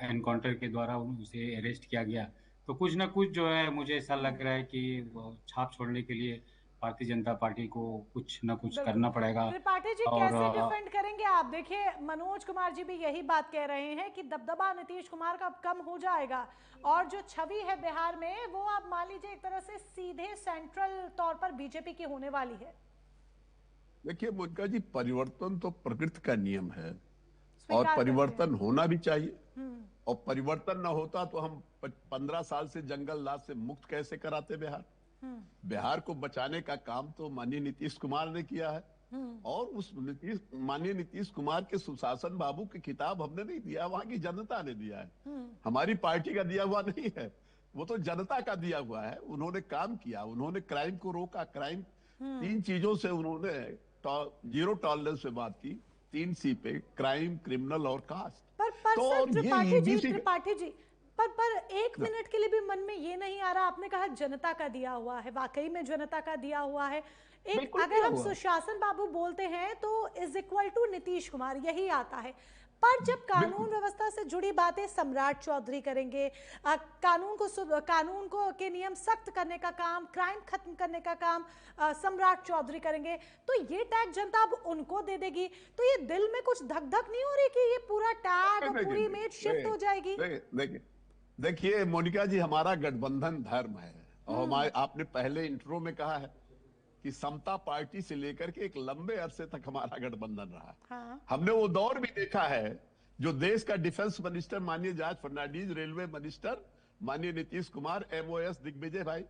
एनकाउंटर के द्वारा उसे अरेस्ट किया गया। तो कुछ ना कुछ जो है मुझे ऐसा लग रहा है कि छाप छोड़ने के लिए भारतीय जनता पार्टी को कुछ ना कुछ करना पड़ेगा। त्रिपाठी जी कैसे डिफेंड करेंगे आप? देखिए मनोज कुमार जी भी यही बात कह रहे हैं कि दबदबा नीतीश कुमार का अब कम हो जाएगा और जो छवि है बिहार में वो अब मान लीजिए एक तरह से सीधे सेंट्रल तौर पर बीजेपी की होने वाली है। देखिए मोनिका जी, परिवर्तन तो प्रकृति का नियम है और परिवर्तन होना भी चाहिए और परिवर्तन ना होता तो हम 15 साल से जंगल राज से मुक्त कैसे कराते बिहार। बिहार को बचाने का काम तो माननीय नीतीश कुमार ने किया है और उस माननीय नीतीश कुमार के सुशासन बाबू की किताब हमने नहीं दिया, वहां की जनता ने दिया है, हमारी पार्टी का दिया हुआ नहीं है। वो तो जनता का दिया हुआ है। उन्होंने काम किया, उन्होंने क्राइम को रोका। क्राइम 3 चीजों से उन्होंने जीरो टॉलरेंस पे बात की, 3 सी पे, क्राइम, क्रिमिनल और कास्ट। पर तो सर त्रिपाठी जी पर एक ना। मिनट के लिए भी मन में ये नहीं आ रहा, आपने कहा जनता का दिया हुआ है, वाकई में जनता का दिया हुआ है। एक बिल्कुल अगर दिया हम हुआ है। सुशासन बाबू बोलते हैं तो is equal to Nitish Kumar, यही आता है। पर जब कानून बिल्कुल। व्यवस्था से जुड़ी बातें सम्राट चौधरी करेंगे, कानून को के नियम सख्त करने का काम, क्राइम खत्म करने का काम सम्राट चौधरी करेंगे, तो ये टैग जनता अब उनको दे देगी। तो ये दिल में कुछ धक धक नहीं हो रही कि ये पूरा टैग और पूरी इमेज शिफ्ट हो जाएगी? देखिए मोनिका जी, हमारा गठबंधन धर्म है और हमारे, आपने पहले इंट्रो में कहा है कि समता पार्टी से लेकर के एक लंबे अरसे तक हमारा गठबंधन रहा। हाँ। हमने वो दौर भी देखा है जो देश का डिफेंस मिनिस्टर माननीय जॉर्ज फर्नांडीज, रेलवे मिनिस्टर माननीय नीतीश कुमार, एमओएस दिग्विजय भाई,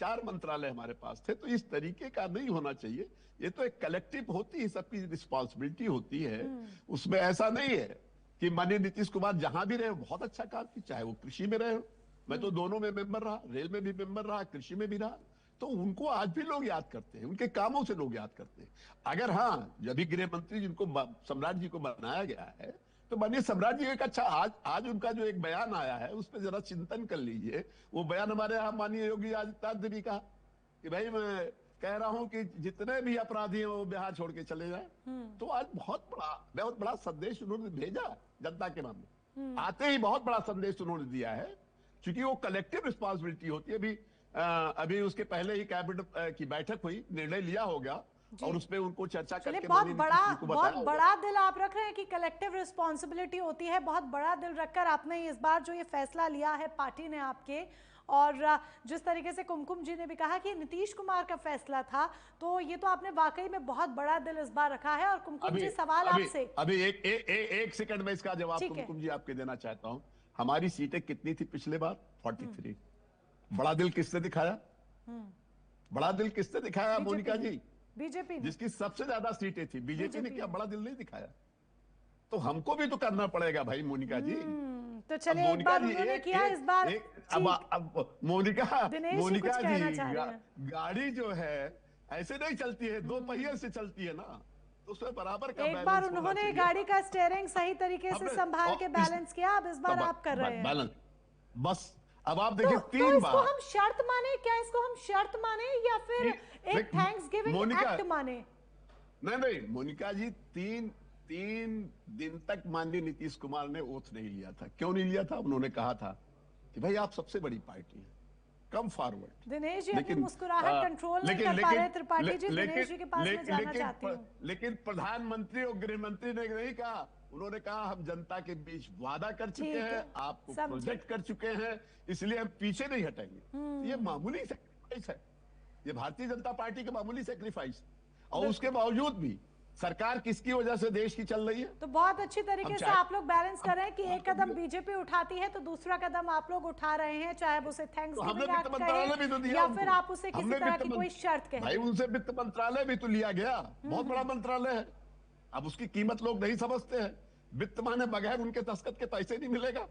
4 मंत्रालय हमारे पास थे। तो इस तरीके का नहीं होना चाहिए। ये तो एक कलेक्टिव होती है, सबकी रिस्पॉन्सिबिलिटी होती है। उसमें ऐसा नहीं है कि माननीय नीतीश कुमार जहां भी रहे बहुत अच्छा काम किया, चाहे वो कृषि में रहे हो। मैं तो दोनों में मेंबर रहा, रेल में भी मेंबर रहा, कृषि में भी रहा। तो उनको आज भी लोग याद करते हैं, उनके कामों से लोग याद करते हैं। अगर हाँ, जब भी गृह मंत्री जिनको सम्राट जी को बनाया गया है, तो माननीय सम्राट जी एक अच्छा आज उनका जो एक बयान आया है उस पर जरा चिंतन कर लीजिए। वो बयान हमारे यहाँ माननीय योगी आदित्यनाथ ने भी कहा कि भाई मैं कह रहा हूं कि जितने भी अपराधी हैं वो बिहार छोड़ के चले जाएं। तो आज बहुत बड़ा संदेश उन्होंने भेजा जनता के नाम में। आते ही बहुत बड़ा संदेश उन्होंने दिया है, क्योंकि वो कलेक्टिव रिस्पॉन्सिबिलिटी होती है। अभी उसके पहले ही कैबिनेट की बैठक हुई, निर्णय लिया होगा और उसमें उनको चर्चा करके बहुत बड़ा दिल आप रख रहे हैं कि कलेक्टिव रिस्पॉन्सिबिलिटी होती है। बहुत बड़ा दिल रखकर आपने इस बार जो ये फैसला लिया है पार्टी ने आपके, और जिस तरीके से कुमकुम जी ने भी कहा कि नीतीश कुमार का फैसला था, तो ये तो आपने वाकई में बहुत बड़ा दिल इस बार रखा है। और कुमकुम जी, सवाल आपसे अभी एक सेकंड में इसका जवाब कुमकुम जी आपके देना चाहता हूं। हमारी सीटें कितनी थी पिछले बार? 43। बड़ा दिल किसने दिखाया? बड़ा दिल किसने दिखाया मोनिका जी? बीजेपी, जिसकी सबसे ज्यादा सीटें थी। बीजेपी ने क्या बड़ा दिल नहीं दिखाया? तो हमको भी तो करना पड़ेगा भाई मोनिका जी। तो चलिए एक बार उन्होंने किया, इस बार अब मोनिका जी, गाड़ी जो है ऐसे नहीं चलती है, 2 पहिए से चलती है ना, तो उसमें बराबर का एक बार उन्होंने गाड़ी का स्टीयरिंग सही तरीके से संभाल के बैलेंस किया, अब इस बार आप कर रहे हैं बस। अब आप देखिए, तो इसको हम शर्त माने क्या? इसको हम शर्त माने या फिर एक थैंक्सगिविंग एक्ट माने? नहीं मोनिका जी, 3 दिन तक माननीय नीतीश कुमार ने ओथ नहीं लिया था। क्यों नहीं लिया था? उन्होंने कहा था कि भाई आप सबसे बड़ी पार्टी है, कम फॉरवर्ड। दिनेश जी अपनी मुस्कुराहट कंट्रोल नहीं कर पा रहे त्रिपाठी जी, दिनेश जी के पास मैं जाना चाहती हूँ। लेकिन प्रधानमंत्री और गृह मंत्री ने नहीं कहा। उन्होंने कहा हम जनता के बीच वादा कर चुके हैं, आपको प्रोजेक्ट कर चुके हैं, इसलिए हम पीछे नहीं हटेंगे। ये मामूली सैक्रिफाइस है, ये भारतीय जनता पार्टी का मामूली सैक्रिफाइस। और उसके बावजूद भी सरकार किसकी वजह से देश की चल रही है? तो बहुत अच्छी तरीके से आप लोग बैलेंस कर रहे हैं कि एक कदम बीजेपी उठाती है तो दूसरा कदम आप लोग उठा रहे हैं, चाहे वो उसे थैंक्सगिविंग एक्ट कहें या फिर आप उसे किसी तरह की कोई शर्त कहें। भाई उनसे वित्त मंत्रालय भी तो लिया गया, बहुत बड़ा मंत्रालय है। अब उसकी कीमत लोग नहीं समझते हैं। वित्त माने बगैर उनके दस्तखत के पैसे नहीं मिलेगा।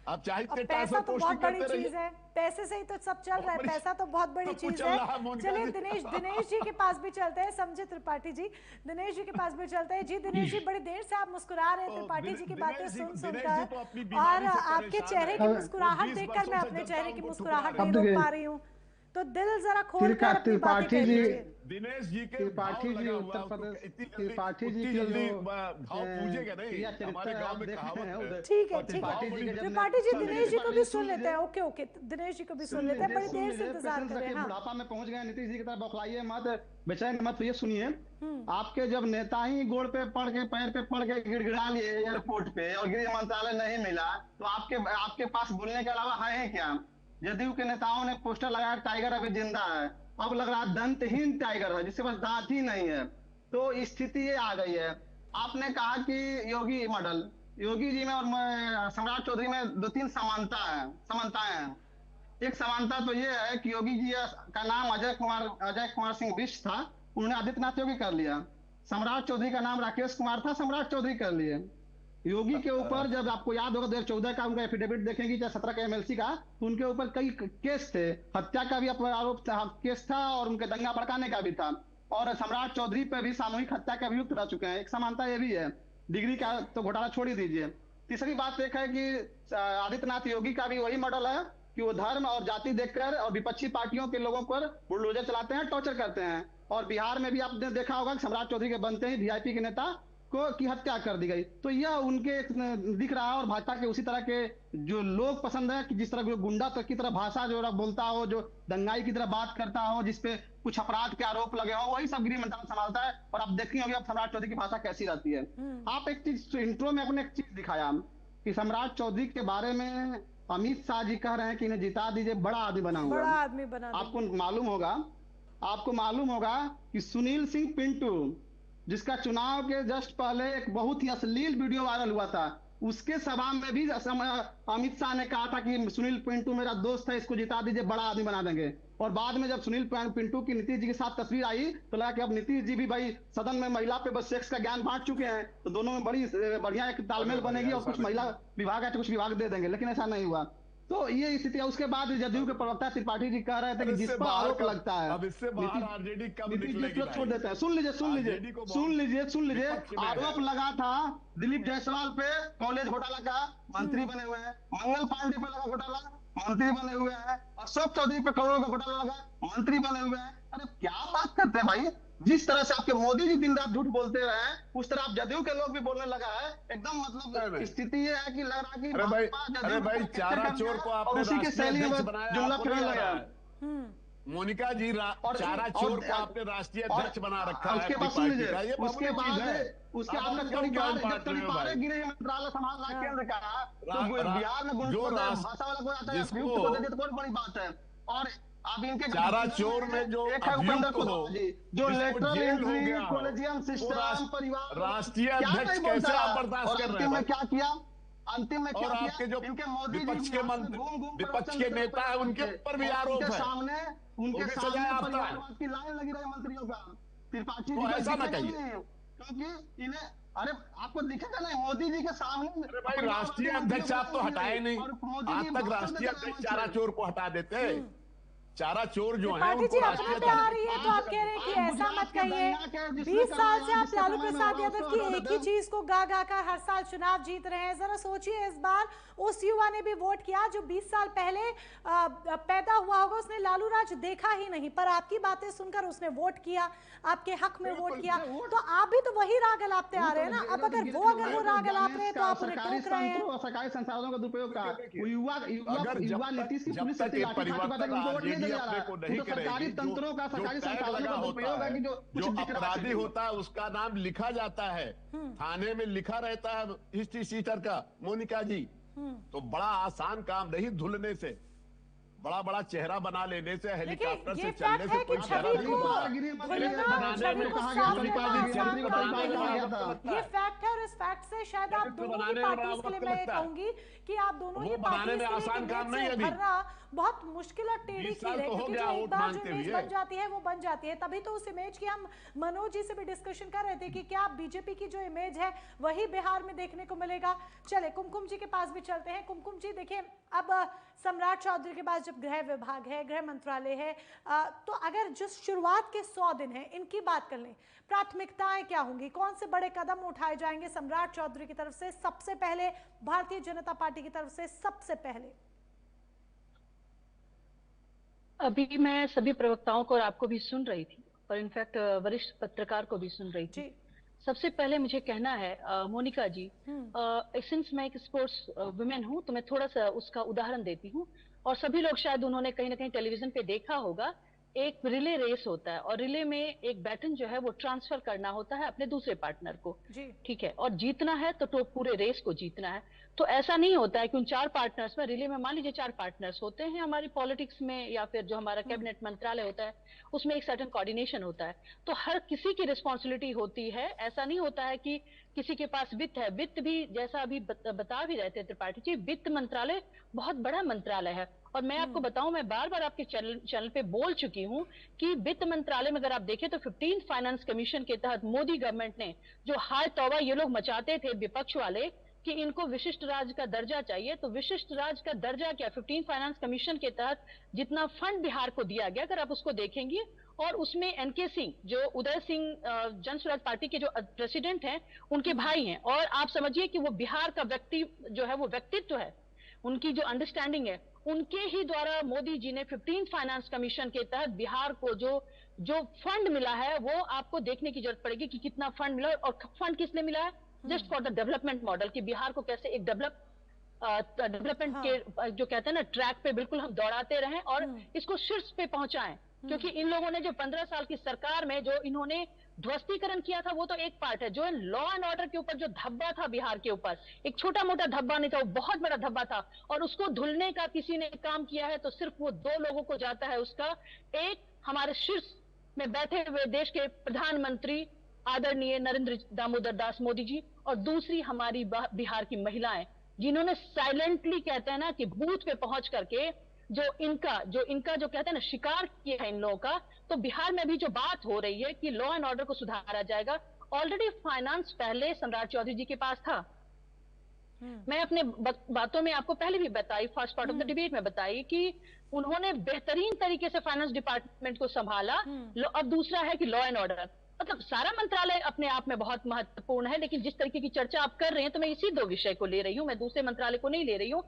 आप चाहे पैसा तो बहुत बड़ी चीज है, पैसे से ही तो सब चल रहा है, पैसा तो बहुत बड़ी चीज है। चलिए दिनेश जी के पास भी चलते हैं, समझे त्रिपाठी जी, दिनेश जी के पास भी चलते हैं। जी दिनेश जी, बड़ी देर से आप मुस्कुरा रहे हैं त्रिपाठी जी की बातें सुनकर, और आपके चेहरे की मुस्कुराहट देखकर मैं अपने चेहरे की मुस्कुराहट नहीं रोक पा रही हूँ। तो दिल जरा खोल कर अपनी बातें कहिए। दिनेश जी के त्रिपाठी जी उत्तर प्रदेश, त्रिपाठी जी की भाव पूजेगा नहीं, हमारे गांव में कहावत है। ठीक है त्रिपाठी जी, दिनेश जी को भी सुन लेते हैं। ओके दिनेश जी को भी सुन लेते हैं, बड़ी देर से इंतजार कर रहे हैं। बुढ़ापा में पहुंच गए, नीतीश जी की तरफ बौखलाइए मत, बेचैन मत। ये सुनिए, आपके जब नेता ही गोड़ पे पड़ के, पैर पे पड़ के गिड़गिड़ा लिए एयरपोर्ट पे और गृह मंत्रालय नहीं मिला, तो आपके पास बोलने के अलावा है क्या? जदयू के नेताओं ने पोस्टर लगाया टाइगर अभी जिंदा है, अब लग रहा दंतहीन टाइगर है जिसके पास दांत ही नहीं है। तो स्थिति ये आ गई है। आपने कहा कि योगी मॉडल, योगी जी में और सम्राट चौधरी में 2-3 समानताएं हैं। एक समानता तो ये है कि योगी जी का नाम अजय कुमार सिंह बिष्ट था, उन्होंने आदित्यनाथ योगी कर लिया। सम्राट चौधरी का नाम राकेश कुमार था, सम्राट चौधरी कर लिए। योगी के ऊपर जब आपको याद होगा 2014 का उनका एफिडेविट देखेंगे, चाहे 17 का एमएलसी का, तो उनके ऊपर कई केस थे, हत्या का भी आरोप था, केस था, और उनके दंगा भड़काने का भी था। और सम्राट चौधरी पे भी सामूहिक हत्या के अभियुक्त रह चुके हैं। एक समानता ये भी है, डिग्री का तो घोटाला छोड़ ही दीजिए। तीसरी बात एक है कि आदित्यनाथ योगी का भी वही मॉडल है कि वो धर्म और जाति देखकर और विपक्षी पार्टियों के लोगों पर बुलडोजर चलाते हैं, टॉर्चर करते हैं। और बिहार में भी आपने देखा होगा कि सम्राट चौधरी के बनते ही वीआईपी के नेता को की हत्या कर दी गई। तो यह उनके दिख रहा है, और भाजपा के उसी तरह के जो लोग पसंद है कि जिस तरह गुंडा की तरह भाषा जो बोलता हो, जो दंगाई की तरह बात करता हो, जिसपे कुछ अपराध के आरोप लगे हो, वही सब गृह मंत्रालय संभालता है। और आप देखी होगी अब सम्राट चौधरी की भाषा कैसी रहती है। आप एक चीज इंट्रो में अपने एक चीज दिखाया कि सम्राट चौधरी के बारे में अमित शाह जी कह रहे हैं कि इन्हें जिता दीजिए, बड़ा आदमी बनाऊंगा, बड़ा आदमी बना आपको मालूम होगा कि सुनील सिंह पिंटू, जिसका चुनाव के जस्ट पहले एक बहुत ही अश्लील वीडियो वायरल हुआ था, उसके सभा में भी अमित शाह ने कहा था कि सुनील पिंटू मेरा दोस्त है, इसको जिता दीजिए, बड़ा आदमी बना देंगे। और बाद में जब सुनील पिंटू की नीतीश जी के साथ तस्वीर आई तो लगा कि अब नीतीश जी भी भाई सदन में महिला पे बस सेक्स का ज्ञान बांट चुके हैं, तो दोनों में बड़ी बढ़िया एक तालमेल बनेगी और कुछ महिला विभाग है तो कुछ विभाग दे देंगे, लेकिन ऐसा नहीं हुआ। तो ये स्थिति है। उसके बाद जदयू के प्रवक्ता त्रिपाठी जी कह रहे थे कि जिस पर आरोप लगता है, अब इससे बाहर आरजेडी कब निकलेगी? छोड़ देते हैं। सुन लीजिए, आरोप लगा था दिलीप जायसवाल पे कॉलेज घोटाला का, मंत्री बने हुए हैं। मंगल पांडे पे लगा घोटाला, मंत्री बने हुए हैं। अशोक चौधरी पे करोड़ों का घोटाला लगा, मंत्री बने हुए हैं। अरे क्या बात करते हैं भाई, जिस तरह से आपके मोदी जी दिन रात झूठ बोलते रहे, उस तरह आप जदयू के लोग भी बोलने लगा है। एकदम मतलब स्थिति ये है कि लग रहा कि अरे भाई चारा चोर को आपने उसी के शैली में जुमला फिरने लगा। मोनिका जी चारा चोर को आपने राष्ट्रीय अध्यक्ष बना रखा है। उसके बाद सुन लीजिए, उसके बाद गृह मंत्रालय संभालना केंद्र का, तो बिहार में जो भाषा वाला कोई आता है कौन बड़ी बात है। और अब इनके चारा चोर में जो अभियुक्त हो, जो लेटरल एंट्री, कॉलेजियम सिस्टम, परिवार, राष्ट्रीय अध्यक्ष कैसे आप बर्दाश्त कर रहे हैं? क्या किया अंतिम में, क्या आपके जो विपक्ष के मंत्री, विपक्ष के नेता है, उनके ऊपर भी आरोप है, सामने उनके सामने परिवारवाद की लाइन लगी रही मंत्रियों का। त्रिपाठी जी ऐसा ना कहिए, क्योंकि इन्हें, अरे आपको दिखेगा नहीं मोदी जी के सामने। अरे भाई राष्ट्रीय अध्यक्ष आप तो हटाए नहीं, आज तक राष्ट्रीय अध्यक्ष चारा चोर को हटा देते। चारा चोर जो है उनको राष्ट्रीय पे आ रही है, तो आप कह रहे हैं कि ऐसा मत कहिए। 20 साल से आप लालू प्रसाद यादव की एक ही चीज को गा गा कर हर साल चुनाव जीत रहे हैं। जरा सोचिए, इस बार उस युवा ने भी वोट किया जो 20 साल पहले पैदा हुआ होगा, उसने लालू राज देखा ही नहीं, पर आपकी बातें सुनकर उसने वोट किया, आपके हक में वोट किया। तो आप भी तो वही राग अलापते आ रहे हैं ना। अब अगर वो राग अलाप रहे हैं तो आप उन्हें टोक रहे हैं। सरकारी संसाधनों का दुरुपयोग का युवा नीतीश की पुलिस से सरकारी तंत्रों का, सरकारी संसाधनों का उपयोग है कि जो अपराधी होता है उसका नाम लिखा जाता है, थाने में लिखा रहता है हिस्ट्री शीटर का, मोनिका जी। तो बड़ा आसान काम नहीं धुलने से, बड़ा बड़ा चेहरा बना लेने से, हेलीकॉप्टर से चलने से कोई चेहरा नहीं बनता। ये फैक्ट है, और इस फैक्ट से शायद आप दोनों ही पार्टीज के लिए मैं कहूंगी कि आप दोनों ही पार्टीज के आसान काम नहीं है, भरना बहुत मुश्किल और टेढ़ी चीज है, क्योंकि जो एक बार जो इमेज बन जाती है वो बन जाती है। तभी तो उस इमेज की हम मनोज जी से भी डिस्कशन कर रहे थे कि क्या बीजेपी की जो इमेज है वही बिहार में देखने को मिलेगा। चले कुमकुम जी के पास भी चलते हैं। कुमकुम जी देखिए, अब सम्राट चौधरी के पास जब गृह विभाग है, गृह मंत्रालय है, तो अगर जो शुरुआत के 100 दिन है इनकी बात कर लें, प्राथमिकताएं क्या होंगी, कौन से बड़े कदम उठाए जाएंगे सम्राट चौधरी की तरफ से सबसे पहले, भारतीय जनता पार्टी की तरफ से सबसे पहले? अभी मैं सभी प्रवक्ताओं को और आपको भी सुन रही थी, और इनफैक्ट वरिष्ठ पत्रकार को भी सुन रही थी। सबसे पहले मुझे कहना है मोनिका जी, सिंस मैं एक स्पोर्ट्स वुमेन हूं तो मैं थोड़ा सा उसका उदाहरण देती हूं, और सभी लोग शायद उन्होंने कहीं ना कहीं टेलीविजन पे देखा होगा। एक रिले रेस होता है, और रिले में एक बैटन जो है वो ट्रांसफर करना होता है अपने दूसरे पार्टनर को, ठीक है, और जीतना है तो पूरे रेस को जीतना है। तो ऐसा नहीं होता है कि उन 4 पार्टनर्स में, रिले में मान लीजिए 4 पार्टनर्स होते हैं हमारी पॉलिटिक्स में, या फिर जो हमारा कैबिनेट मंत्रालय होता है उसमें एक सर्टेन कोऑर्डिनेशन होता है, तो हर किसी की रिस्पॉन्सिबिलिटी होती है। ऐसा नहीं होता है कि किसी के पास वित्त है, वित्त भी जैसा अभी बता भी रहे थे त्रिपाठी जी, वित्त मंत्रालय बहुत बड़ा मंत्रालय है। और मैं आपको बताऊं, मैं बार बार आपके चैनल पे बोल चुकी हूं कि वित्त मंत्रालय में अगर आप देखें तो 15 फाइनेंस कमीशन के तहत मोदी गवर्नमेंट ने जो हाय तौबा ये लोग मचाते थे विपक्ष वाले कि इनको विशिष्ट राज्य का दर्जा चाहिए, तो विशिष्ट राज्य का दर्जा क्या, 15 फाइनेंस कमीशन के तहत जितना फंड बिहार को दिया गया, अगर आप उसको देखेंगे, और उसमें एनके सिंह जो उदय सिंह जन स्वराज पार्टी के जो प्रेसिडेंट हैं, उनके भाई हैं, और आप समझिए कि वो बिहार का व्यक्ति जो है, वो व्यक्तित्व है, उनकी जो अंडरस्टैंडिंग है, उनके ही द्वारा मोदी जी ने 15 फाइनेंस कमीशन के तहत बिहार को जो फंड मिला है, वो आपको देखने की जरूरत पड़ेगी कि कितना फंड मिला, और फंड किस लिए मिला है, just for the development model, कि बिहार को कैसे एक डेवलपमेंट के जो कहते हैं ना ट्रैक पे बिल्कुल हम दौड़ाते रहें और इसको शीर्ष पे पहुंचाएं। क्योंकि इन लोगों ने जो 15 साल की सरकार में जो इन्होंने ध्वस्तीकरण किया था, वो तो एक पार्ट है, जो लॉ एंड ऑर्डर के ऊपर जो धब्बा था बिहार के ऊपर, एक छोटा मोटा धब्बा नहीं था, वो बहुत बड़ा धब्बा था, और उसको धुलने का किसी ने काम किया है तो सिर्फ वो 2 लोगों को जाता है उसका। एक हमारे शीर्ष में बैठे हुए देश के प्रधानमंत्री आदरणीय नरेंद्र दामोदर दास मोदी जी, और दूसरी हमारी बिहार की महिलाएं, जिन्होंने साइलेंटली कहते हैं ना कि बूथ पे पहुंच करके जो इनका जो कहते हैं ना शिकार किया है इन लोगों का। तो बिहार में भी जो बात हो रही है कि लॉ एंड ऑर्डर को सुधारा जाएगा, ऑलरेडी फाइनेंस पहले सम्राट चौधरी जी के पास था। मैं अपने बातों में आपको पहले भी बताई, first part of the debate में बताई कि उन्होंने बेहतरीन तरीके से फाइनेंस डिपार्टमेंट को संभाला। अब दूसरा है कि लॉ एंड ऑर्डर, मतलब सारा मंत्रालय अपने आप में बहुत महत्वपूर्ण है, लेकिन जिस तरीके की चर्चा आप कर रहे हैं तो मैं इसी 2 विषय को ले रही हूं, मैं दूसरे मंत्रालय को नहीं ले रही हूं।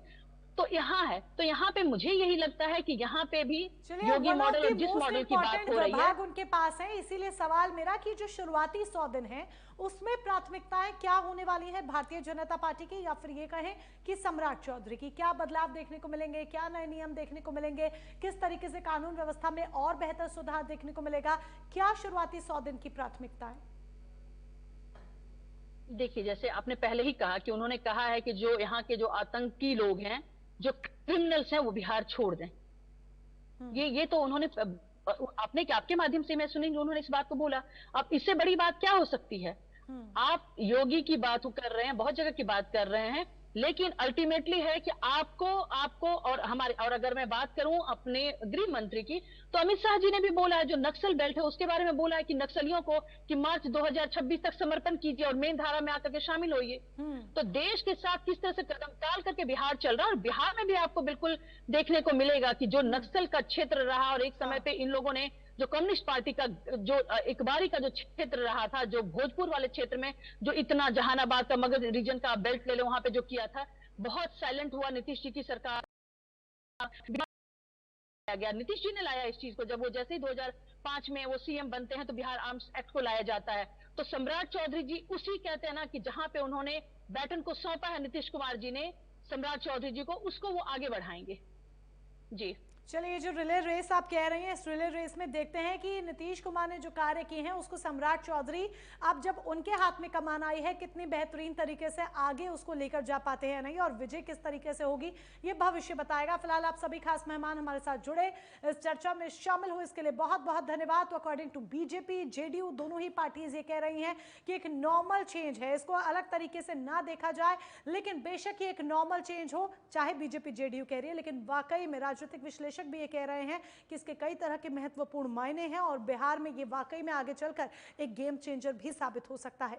तो यहाँ है, तो यहाँ पे मुझे यही लगता है कि यहाँ पे भी योगी मॉडल और जिस मॉडल की बात हो रही है उनके पास है। इसीलिए सवाल मेरा कि जो शुरुआती 100 दिन है उसमें प्राथमिकताएं क्या होने वाली है भारतीय जनता पार्टी की, या फिर ये कहें कि सम्राट चौधरी की, क्या बदलाव देखने को मिलेंगे, क्या नए नियम देखने को मिलेंगे, किस तरीके से कानून व्यवस्था में और बेहतर सुधार देखने को मिलेगा, क्या शुरुआती 100 दिन की प्राथमिकताएं? देखिए, जैसे आपने पहले ही कहा कि उन्होंने कहा है कि जो यहाँ के जो आतंकी लोग हैं, जो क्रिमिनल्स हैं, वो बिहार छोड़ दें। ये तो उन्होंने आपके माध्यम से मैं सुनी उन्होंने इस बात को बोला। अब इससे बड़ी बात क्या हो सकती है? आप योगी की बात कर रहे हैं, बहुत जगह की बात कर रहे हैं, लेकिन अल्टीमेटली है कि आपको और अगर मैं बात करूं अपने गृह मंत्री की, तो अमित शाह जी ने भी बोला है, जो नक्सल बेल्ट है उसके बारे में बोला है कि नक्सलियों को कि मार्च 2026 तक समर्पण कीजिए और मेन धारा में आकर के शामिल होइए। तो देश के साथ किस तरह से कदम टाल करके बिहार चल रहा है, और बिहार में भी आपको बिल्कुल देखने को मिलेगा कि जो नक्सल का क्षेत्र रहा, और एक समय पे इन लोगों ने जो कम्युनिस्ट पार्टी का जो इकबारी का जो क्षेत्र रहा था, जो भोजपुर वाले क्षेत्र में जो इतना जहानाबाद का मगध रीजन का बेल्ट ले लो, वहां पे जो किया था, बहुत साइलेंट हुआ नीतीश जी की सरकार गया। नीतीश जी ने लाया इस चीज को, जब वो जैसे ही 2005 में वो सीएम बनते हैं तो बिहार आर्म्स एक्ट को लाया जाता है। तो सम्राट चौधरी जी उसी कहते हैं ना कि जहां पे उन्होंने बैटन को सौंपा है नीतीश कुमार जी ने सम्राट चौधरी जी को, उसको वो आगे बढ़ाएंगे। जी चलिए, जो रिले रेस आप कह रही हैं, इस रिले रेस में देखते हैं कि नीतीश कुमार ने जो कार्य किए हैं उसको सम्राट चौधरी अब जब उनके हाथ में कमान आई है, कितनी बेहतरीन तरीके से आगे उसको लेकर जा पाते हैं नहीं, और विजय किस तरीके से होगी ये भविष्य बताएगा। फिलहाल आप सभी खास मेहमान हमारे साथ जुड़े, इस चर्चा में शामिल हुए, इसके लिए बहुत बहुत धन्यवाद। तो अकॉर्डिंग टू बीजेपी, जेडीयू, दोनों ही पार्टीज ये कह रही हैं कि एक नॉर्मल चेंज है, इसको अलग तरीके से ना देखा जाए, लेकिन बेशक ये एक नॉर्मल चेंज हो, चाहे बीजेपी जेडीयू कह रही है, लेकिन वाकई में राजनीतिक विश्लेषक भी ये कह रहे हैं कि इसके कई तरह के महत्वपूर्ण मायने हैं, और बिहार में ये वाकई में आगे चलकर एक गेम चेंजर भी साबित हो सकता है।